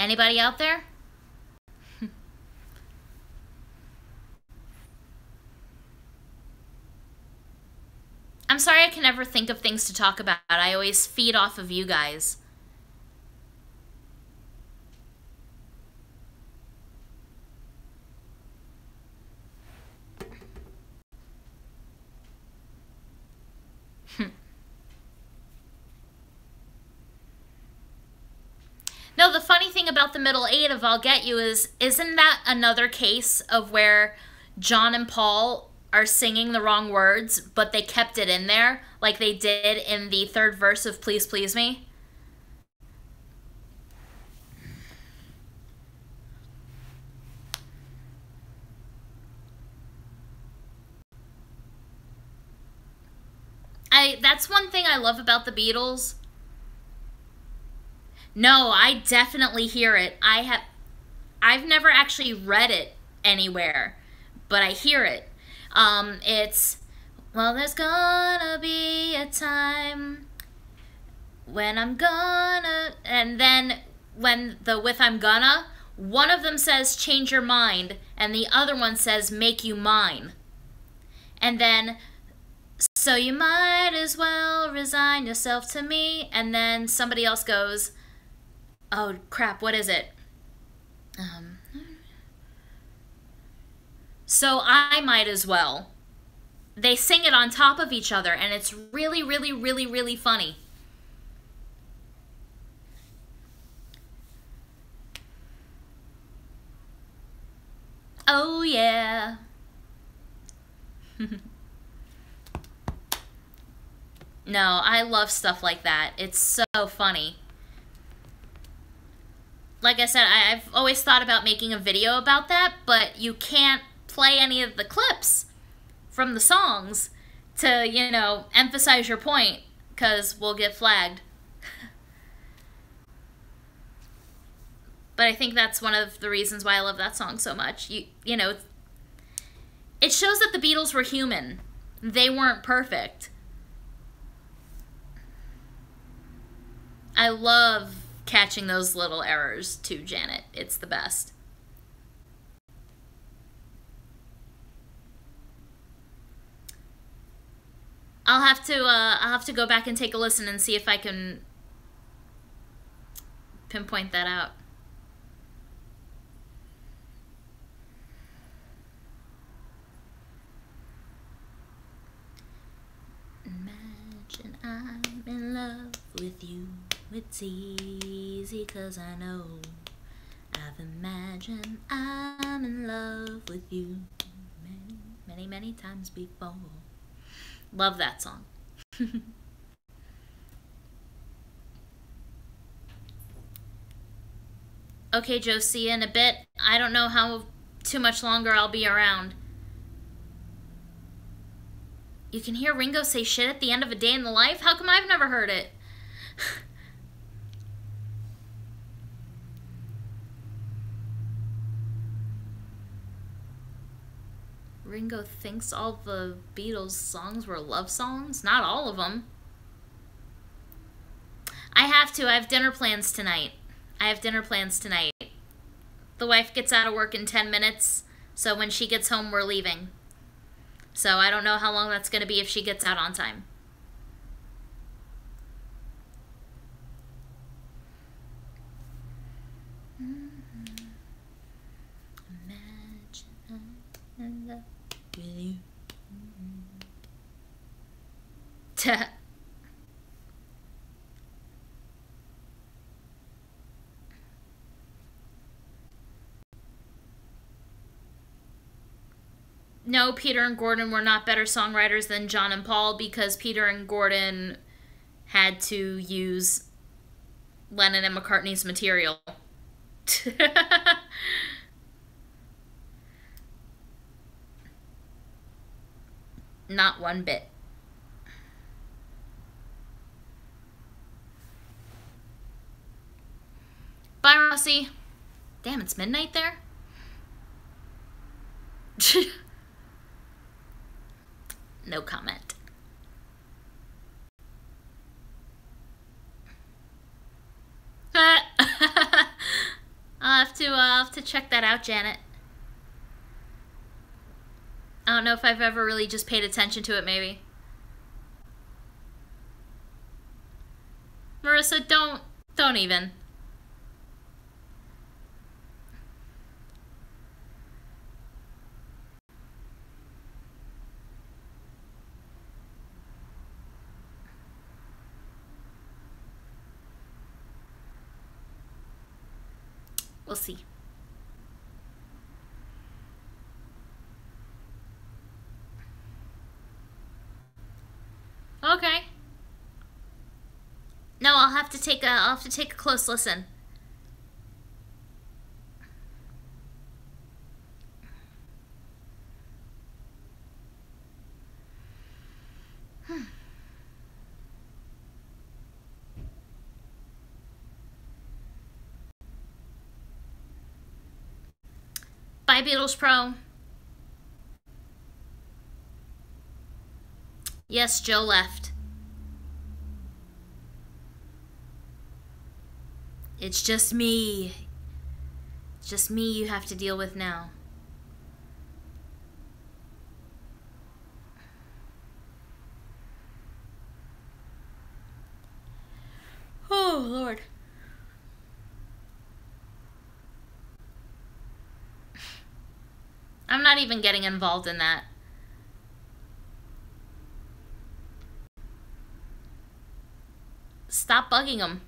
Anybody out there? I'm sorry I can never think of things to talk about. I always feed off of you guys. No, the funny thing about the middle eight of I'll Get You is, isn't that another case of where John and Paul are singing the wrong words, but they kept it in there, like they did in the third verse of Please Please Me? That's one thing I love about the Beatles. No, I definitely hear it. I've never actually read it anywhere, but I hear it. It's, well, there's gonna be a time when I'm gonna, and then when the with I'm gonna, one of them says change your mind, and the other one says make you mine. And then, so you might as well resign yourself to me, and then somebody else goes, oh crap, what is it? So I might as well. They sing it on top of each other, and it's really, really, really, really funny. Oh yeah. No, I love stuff like that. It's so funny. Like I said, I've always thought about making a video about that, but you can't play any of the clips from the songs to, you know, emphasize your point, because we'll get flagged. But I think that's one of the reasons why I love that song so much. You know, it shows that the Beatles were human. They weren't perfect. I love catching those little errors too, Janet. It's the best. I'll have to go back and take a listen and see if I can pinpoint that out. Imagine I'm in love with you. It's easy 'cause I know I've imagined I'm in love with you many, many, many times before. Love that song. Okay, Joe, see you in a bit. I don't know how too much longer I'll be around. You can hear Ringo say shit at the end of A Day in the Life? How come I've never heard it? Ringo thinks all the Beatles songs were love songs? Not all of them. I have dinner plans tonight. The wife gets out of work in 10 minutes, so when she gets home, we're leaving. So I don't know how long that's going to be if she gets out on time. Imagine with you. No, Peter and Gordon were not better songwriters than John and Paul because Peter and Gordon had to use Lennon and McCartney's material. Not one bit. Bye, Rossi. Damn, it's midnight there? No comment. to check that out, Janet. I don't know if I've ever really just paid attention to it, maybe. Marissa, don't even. We'll see. Okay. No, I'll have to take a close listen. Bye, Beatles Pro. Yes, Joe left. It's just me. It's just me you have to deal with now. Oh, Lord. I'm not even getting involved in that. Stop bugging him.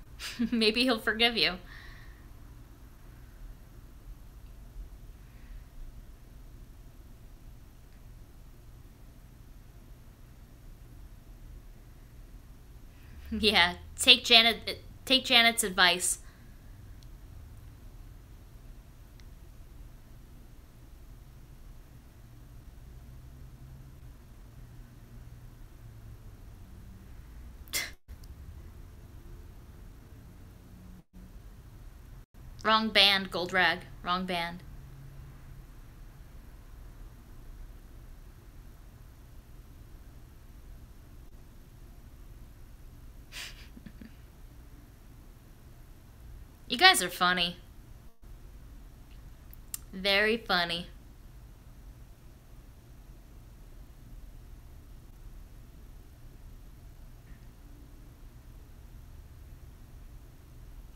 Maybe he'll forgive you. Yeah, take Janet's advice. Wrong band, Goldrag. Wrong band. You guys are funny. Very funny.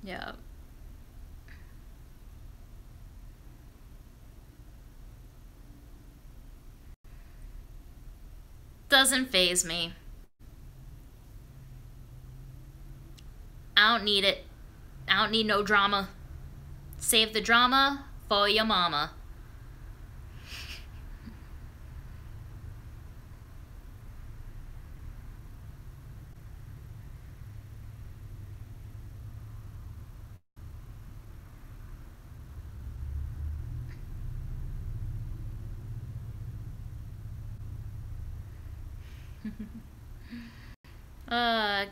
Yeah. Doesn't faze me. I don't need it. I don't need no drama. Save the drama for your mama.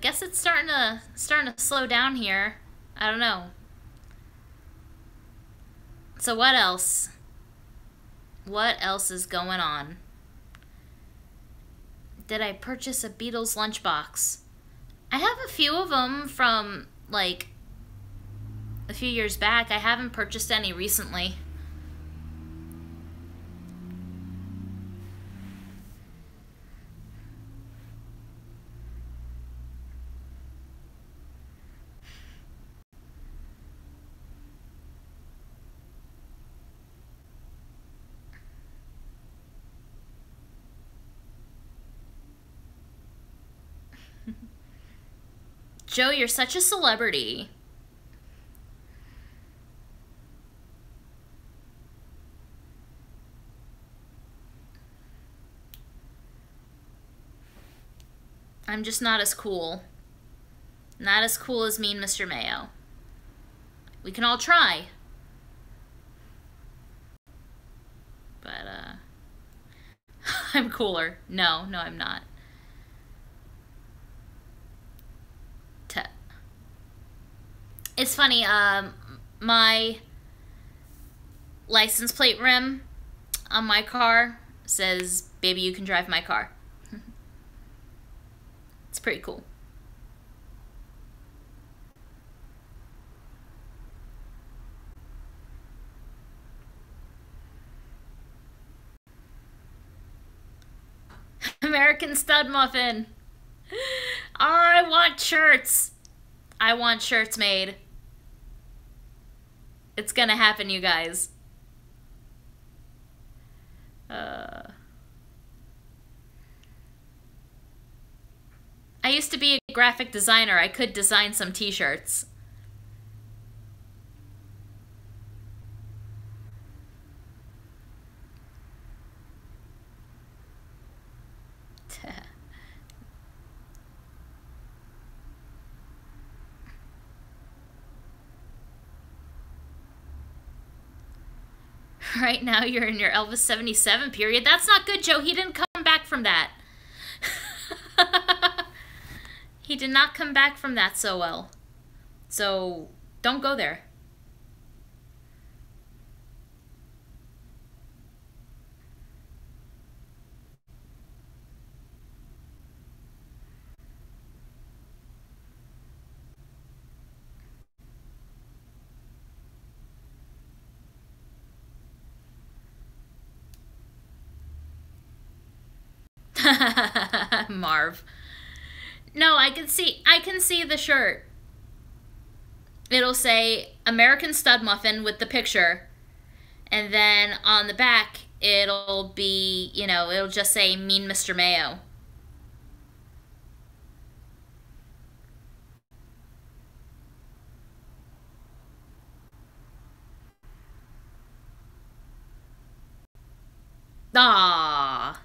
Guess it's starting to slow down here. I don't know. So what else? What else is going on? Did I purchase a Beatles lunchbox? I have a few of them from, like, a few years back. I haven't purchased any recently. Joe, you're such a celebrity. I'm just not as cool. Not as cool as me and Mr. Mayo. We can all try. But, I'm cooler. No, I'm not. It's funny, my license plate rim on my car says, "Baby, you can drive my car." It's pretty cool. American stud muffin. Oh, I want shirts. I want shirts made. It's gonna happen, you guys. I used to be a graphic designer. I could design some t-shirts. Right now you're in your Elvis 77 period. That's not good, Joe. He didn't come back from that. He did not come back from that so well. So don't go there. Marv. No, I can see the shirt. It'll say American Stud Muffin with the picture. And then on the back, it'll be, you know, it'll just say Mean Mr. Mayo. Ah.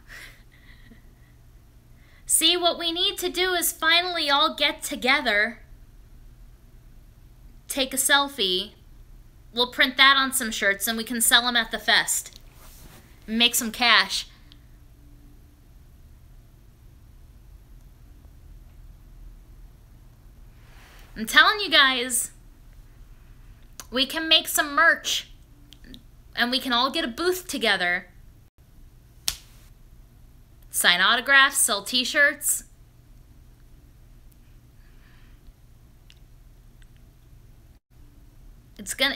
See, what we need to do is finally all get together, take a selfie, we'll print that on some shirts and we can sell them at the fest. Make some cash. I'm telling you guys, we can make some merch and we can all get a booth together. Sign autographs, sell t-shirts. It's gonna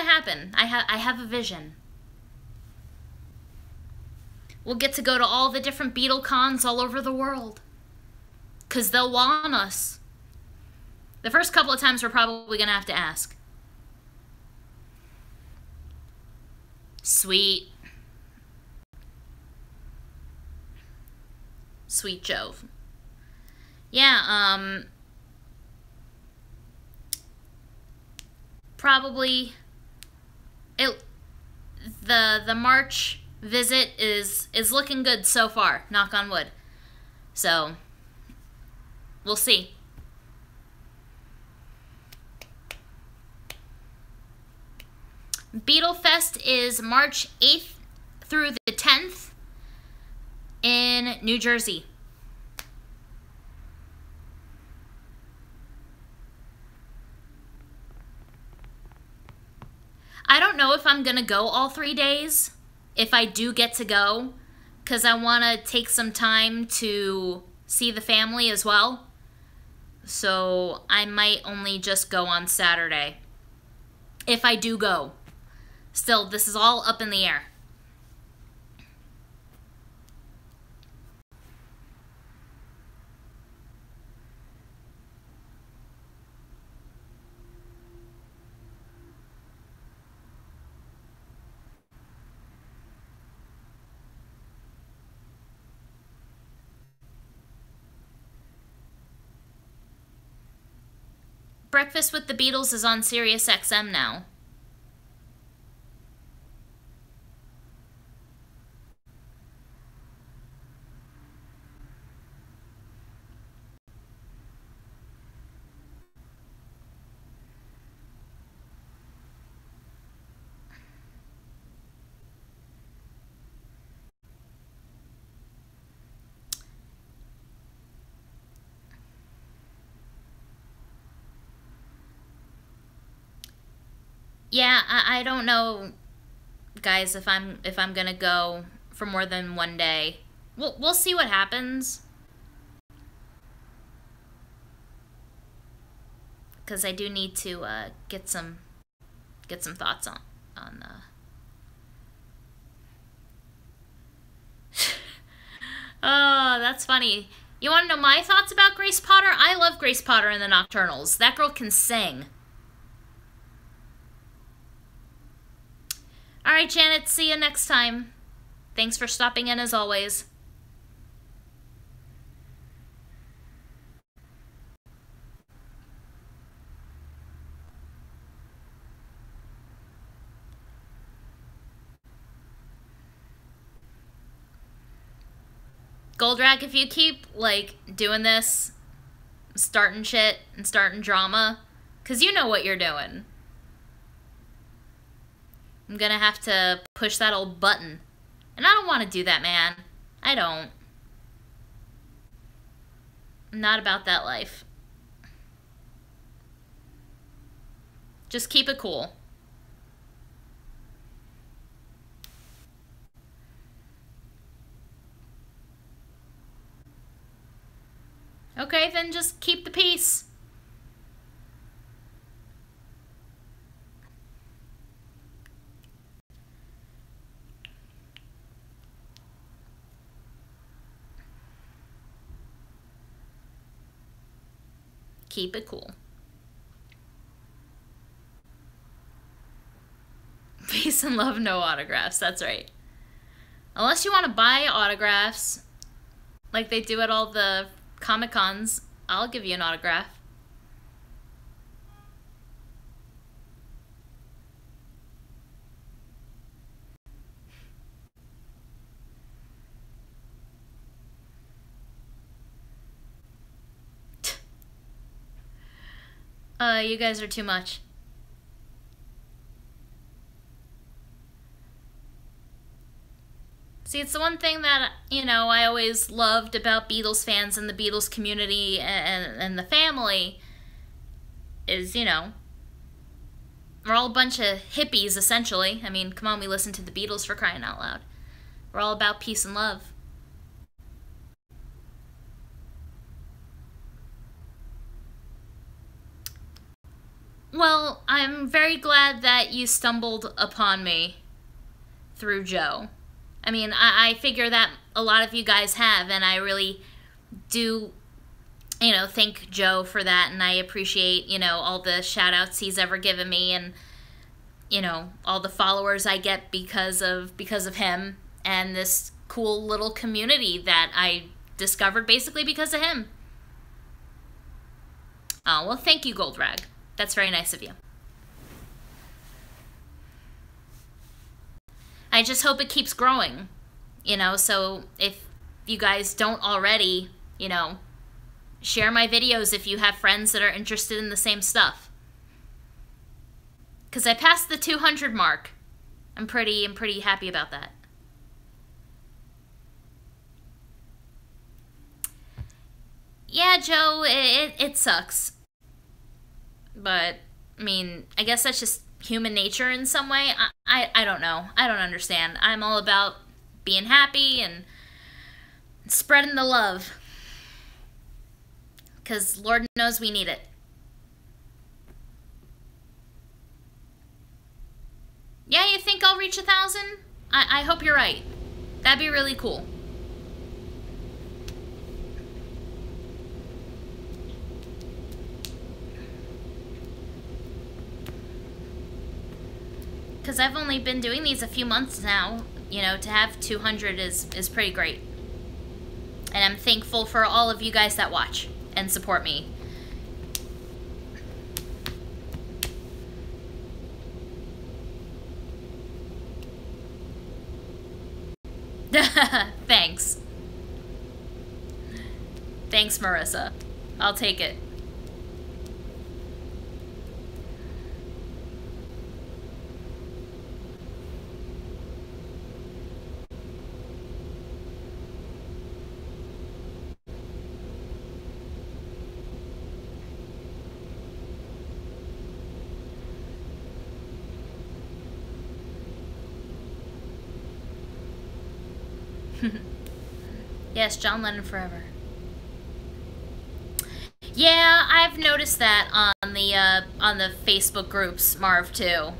happen. I have a vision. We'll get to go to all the different Beatle cons all over the world. 'Cause they'll want us. The first couple of times we're probably gonna have to ask. Sweet. Sweet Joe. Yeah, probably the March visit is looking good so far, knock on wood. So we'll see. Beatle Fest is March 8th through the 10th in New Jersey. I don't know if I'm gonna go all 3 days, if I do get to go, because I want to take some time to see the family as well. So I might only just go on Saturday, if I do go. Still, this is all up in the air. Breakfast with the Beatles is on Sirius XM now. Yeah, I don't know, guys, if I'm gonna go for more than 1 day. We'll see what happens. Because I do need to get some thoughts on that's funny. You want to know my thoughts about Grace Potter? I love Grace Potter and the Nocturnals. That girl can sing. All right, Janet, see you next time. Thanks for stopping in as always. Goldrack, if you keep, like, doing this, starting shit and starting drama, because you know what you're doing, I'm gonna have to push that old button. And I don't want to do that, man. I don't. I'm not about that life. Just keep it cool. Okay, then just keep the peace. Keep it cool. Peace and love, no autographs. That's right. Unless you want to buy autographs, like they do at all the Comic-Cons, I'll give you an autograph. You guys are too much. See, it's the one thing that, you know, I always loved about Beatles fans and the Beatles community and the family is, you know, we're all a bunch of hippies, essentially. I mean, come on, we listen to the Beatles, for crying out loud. We're all about peace and love. Well, I'm very glad that you stumbled upon me through Joe. I mean, I figure that a lot of you guys have, and I really do, you know, thank Joe for that, and I appreciate, you know, all the shout-outs he's ever given me, and, you know, all the followers I get because of him, and this cool little community that I discovered basically because of him. Oh, well, thank you, Goldrag. That's very nice of you. I just hope it keeps growing, you know, so if you guys don't already, you know, share my videos if you have friends that are interested in the same stuff. Because I passed the 200 mark. I'm pretty happy about that. Yeah, Joe, it sucks. But, I mean, I guess that's just human nature in some way. I don't know. I don't understand. I'm all about being happy and spreading the love. Because Lord knows we need it. Yeah, you think I'll reach 1,000? I hope you're right. That'd be really cool. Because I've only been doing these a few months now, you know, to have 200 is pretty great. And I'm thankful for all of you guys that watch and support me. Thanks. Thanks, Marissa. I'll take it. Yes, John Lennon forever. Yeah, I've noticed that on the Facebook groups, Marv, too.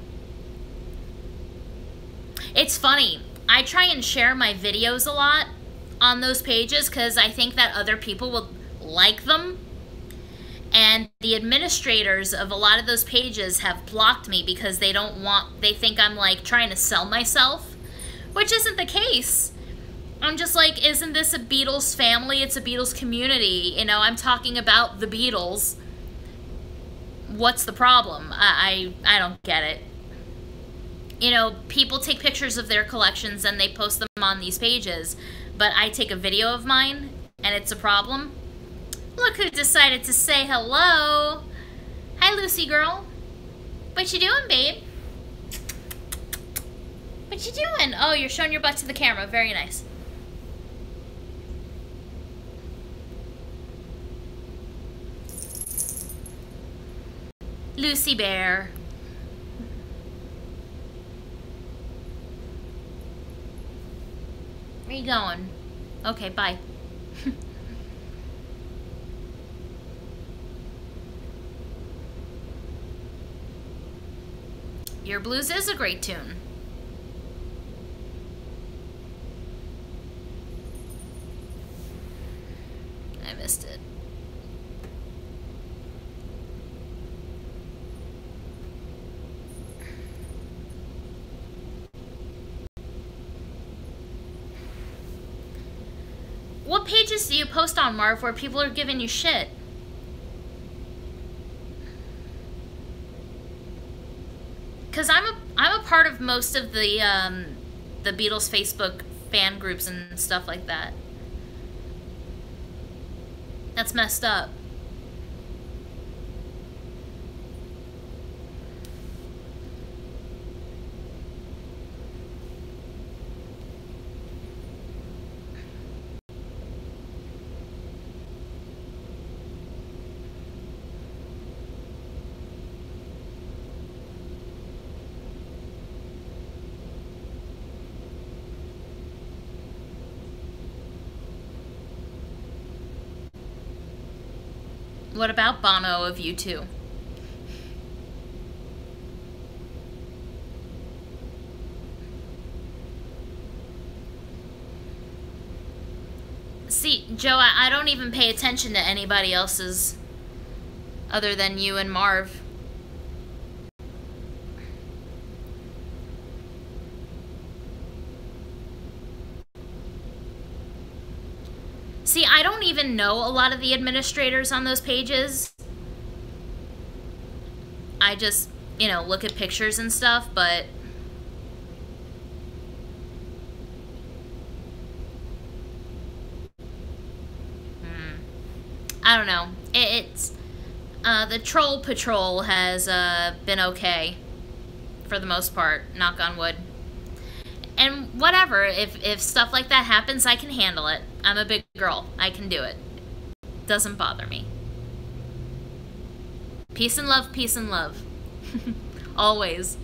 It's funny. I try and share my videos a lot on those pages because I think that other people would like them. And the administrators of a lot of those pages have blocked me because they think I'm like trying to sell myself, which isn't the case. I'm just like, isn't this a Beatles family? It's a Beatles community. You know, I'm talking about the Beatles. What's the problem? I don't get it. You know, people take pictures of their collections and they post them on these pages, but I take a video of mine and it's a problem. Look who decided to say hello. Hi, Lucy girl. What you doing, babe? What you doing? Oh, you're showing your butt to the camera. Very nice. Lucy Bear. Where you going? Okay, bye. Your Blues is a great tune. I missed it. What pages do you post on, Marv, where people are giving you shit? Because I'm a part of most of the Beatles Facebook fan groups and stuff like that. That's messed up. What about Bono of U2? See, Joe, I don't even pay attention to anybody else's other than you and Marv. See, I don't even know a lot of the administrators on those pages. I just, you know, look at pictures and stuff, but I don't know. It's the Troll Patrol has been okay for the most part, knock on wood. And whatever, if stuff like that happens, I can handle it. I'm a big girl. I can do it. Doesn't bother me. Peace and love, peace and love. Always.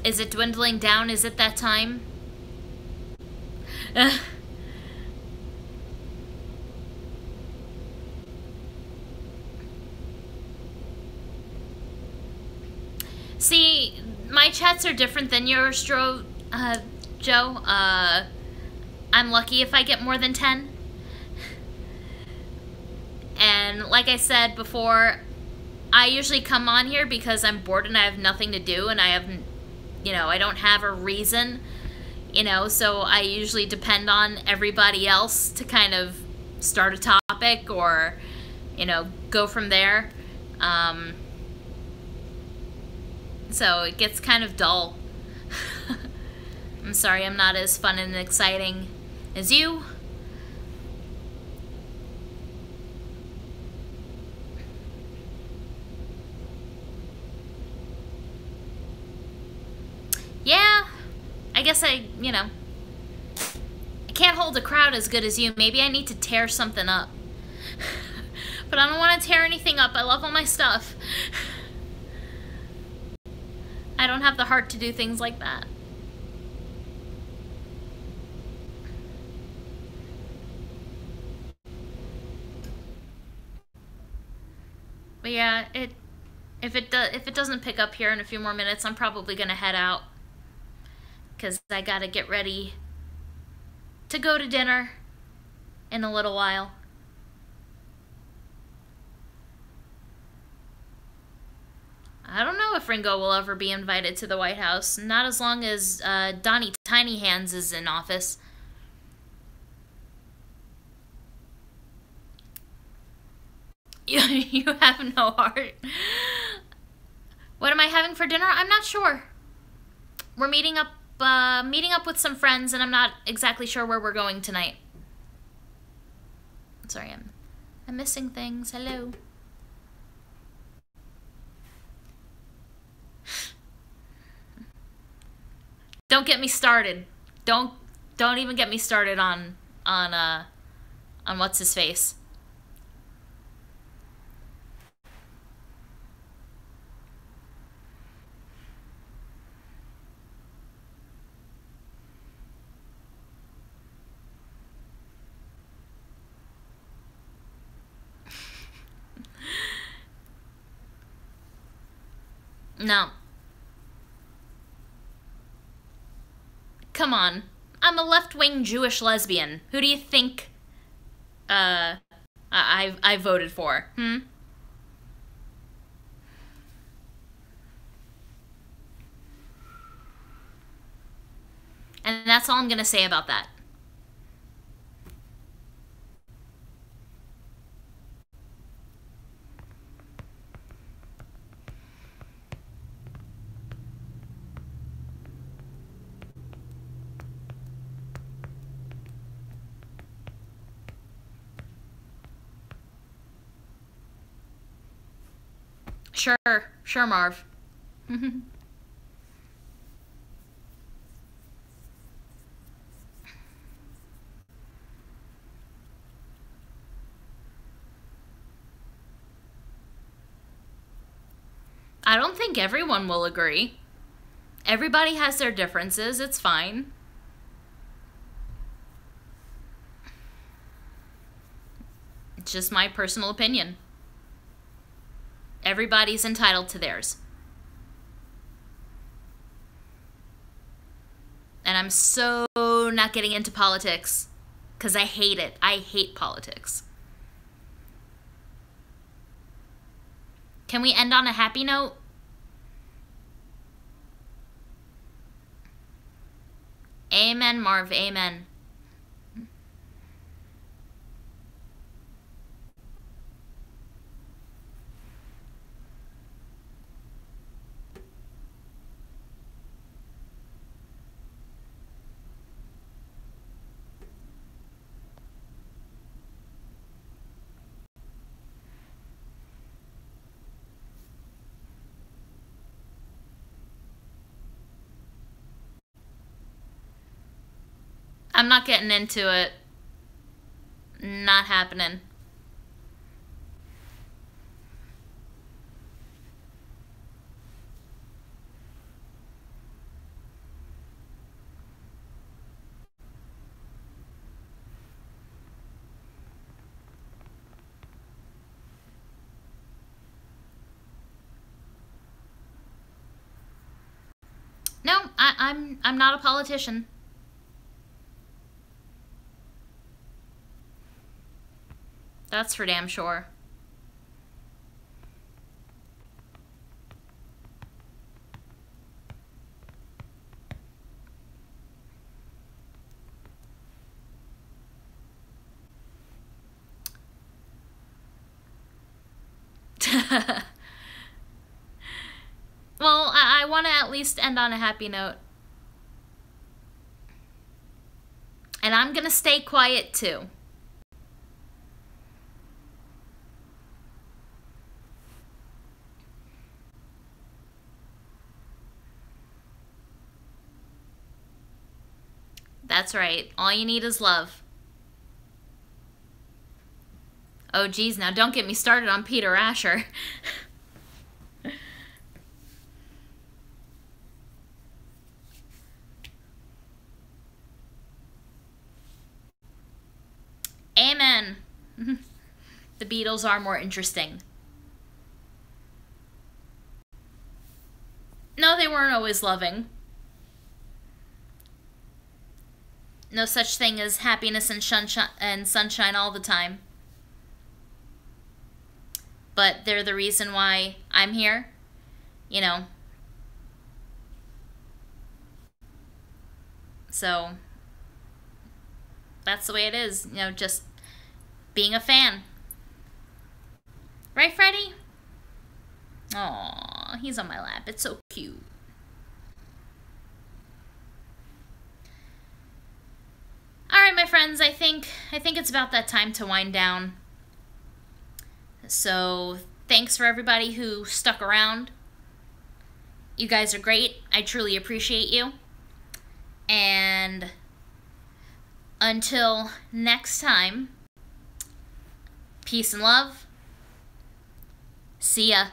Is it dwindling down? Is it that time? See, my chats are different than yours, Joe. I'm lucky if I get more than 10. And like I said before, I usually come on here because I'm bored and I have nothing to do and I haven't, you know, I don't have a reason, you know, so I usually depend on everybody else to kind of start a topic or, you know, go from there. So it gets kind of dull. I'm sorry I'm not as fun and exciting as you. Yeah, I guess guess I can't hold a crowd as good as you. Maybe I need to tear something up. But I don't want to tear anything up. I love all my stuff. I don't have the heart to do things like that. But yeah, if it doesn't pick up here in a few more minutes, I'm probably gonna head out, because I gotta get ready to go to dinner in a little while. I don't know if Ringo will ever be invited to the White House. Not as long as Donnie Tiny Hands is in office. You have no heart. What am I having for dinner? I'm not sure. We're meeting up with some friends, and I'm not exactly sure where we're going tonight. Sorry, I'm missing things. Hello. Don't get me started. Don't even get me started on what's his face. No. Come on. I'm a left-wing Jewish lesbian. Who do you think I voted for? And that's all I'm gonna say about that. Sure, Marv. I don't think everyone will agree. Everybody has their differences. It's fine. It's just my personal opinion. Everybody's entitled to theirs. And I'm so not getting into politics, because I hate it. I hate politics. Can we end on a happy note? Amen, Marv. Amen. I'm not getting into it. Not happening. No, I'm not a politician. That's for damn sure. Well, I want to at least end on a happy note. And I'm gonna stay quiet too. That's right. All you need is love. Oh, geez, now don't get me started on Peter Asher. Amen. The Beatles are more interesting. No, they weren't always loving. No such thing as happiness and sunshine all the time. But they're the reason why I'm here. You know. So that's the way it is. You know, just being a fan. Right, Freddie? Aw, he's on my lap. It's so cute. Alright, my friends, I think it's about that time to wind down. So, thanks for everybody who stuck around. You guys are great. I truly appreciate you. And until next time, peace and love. See ya.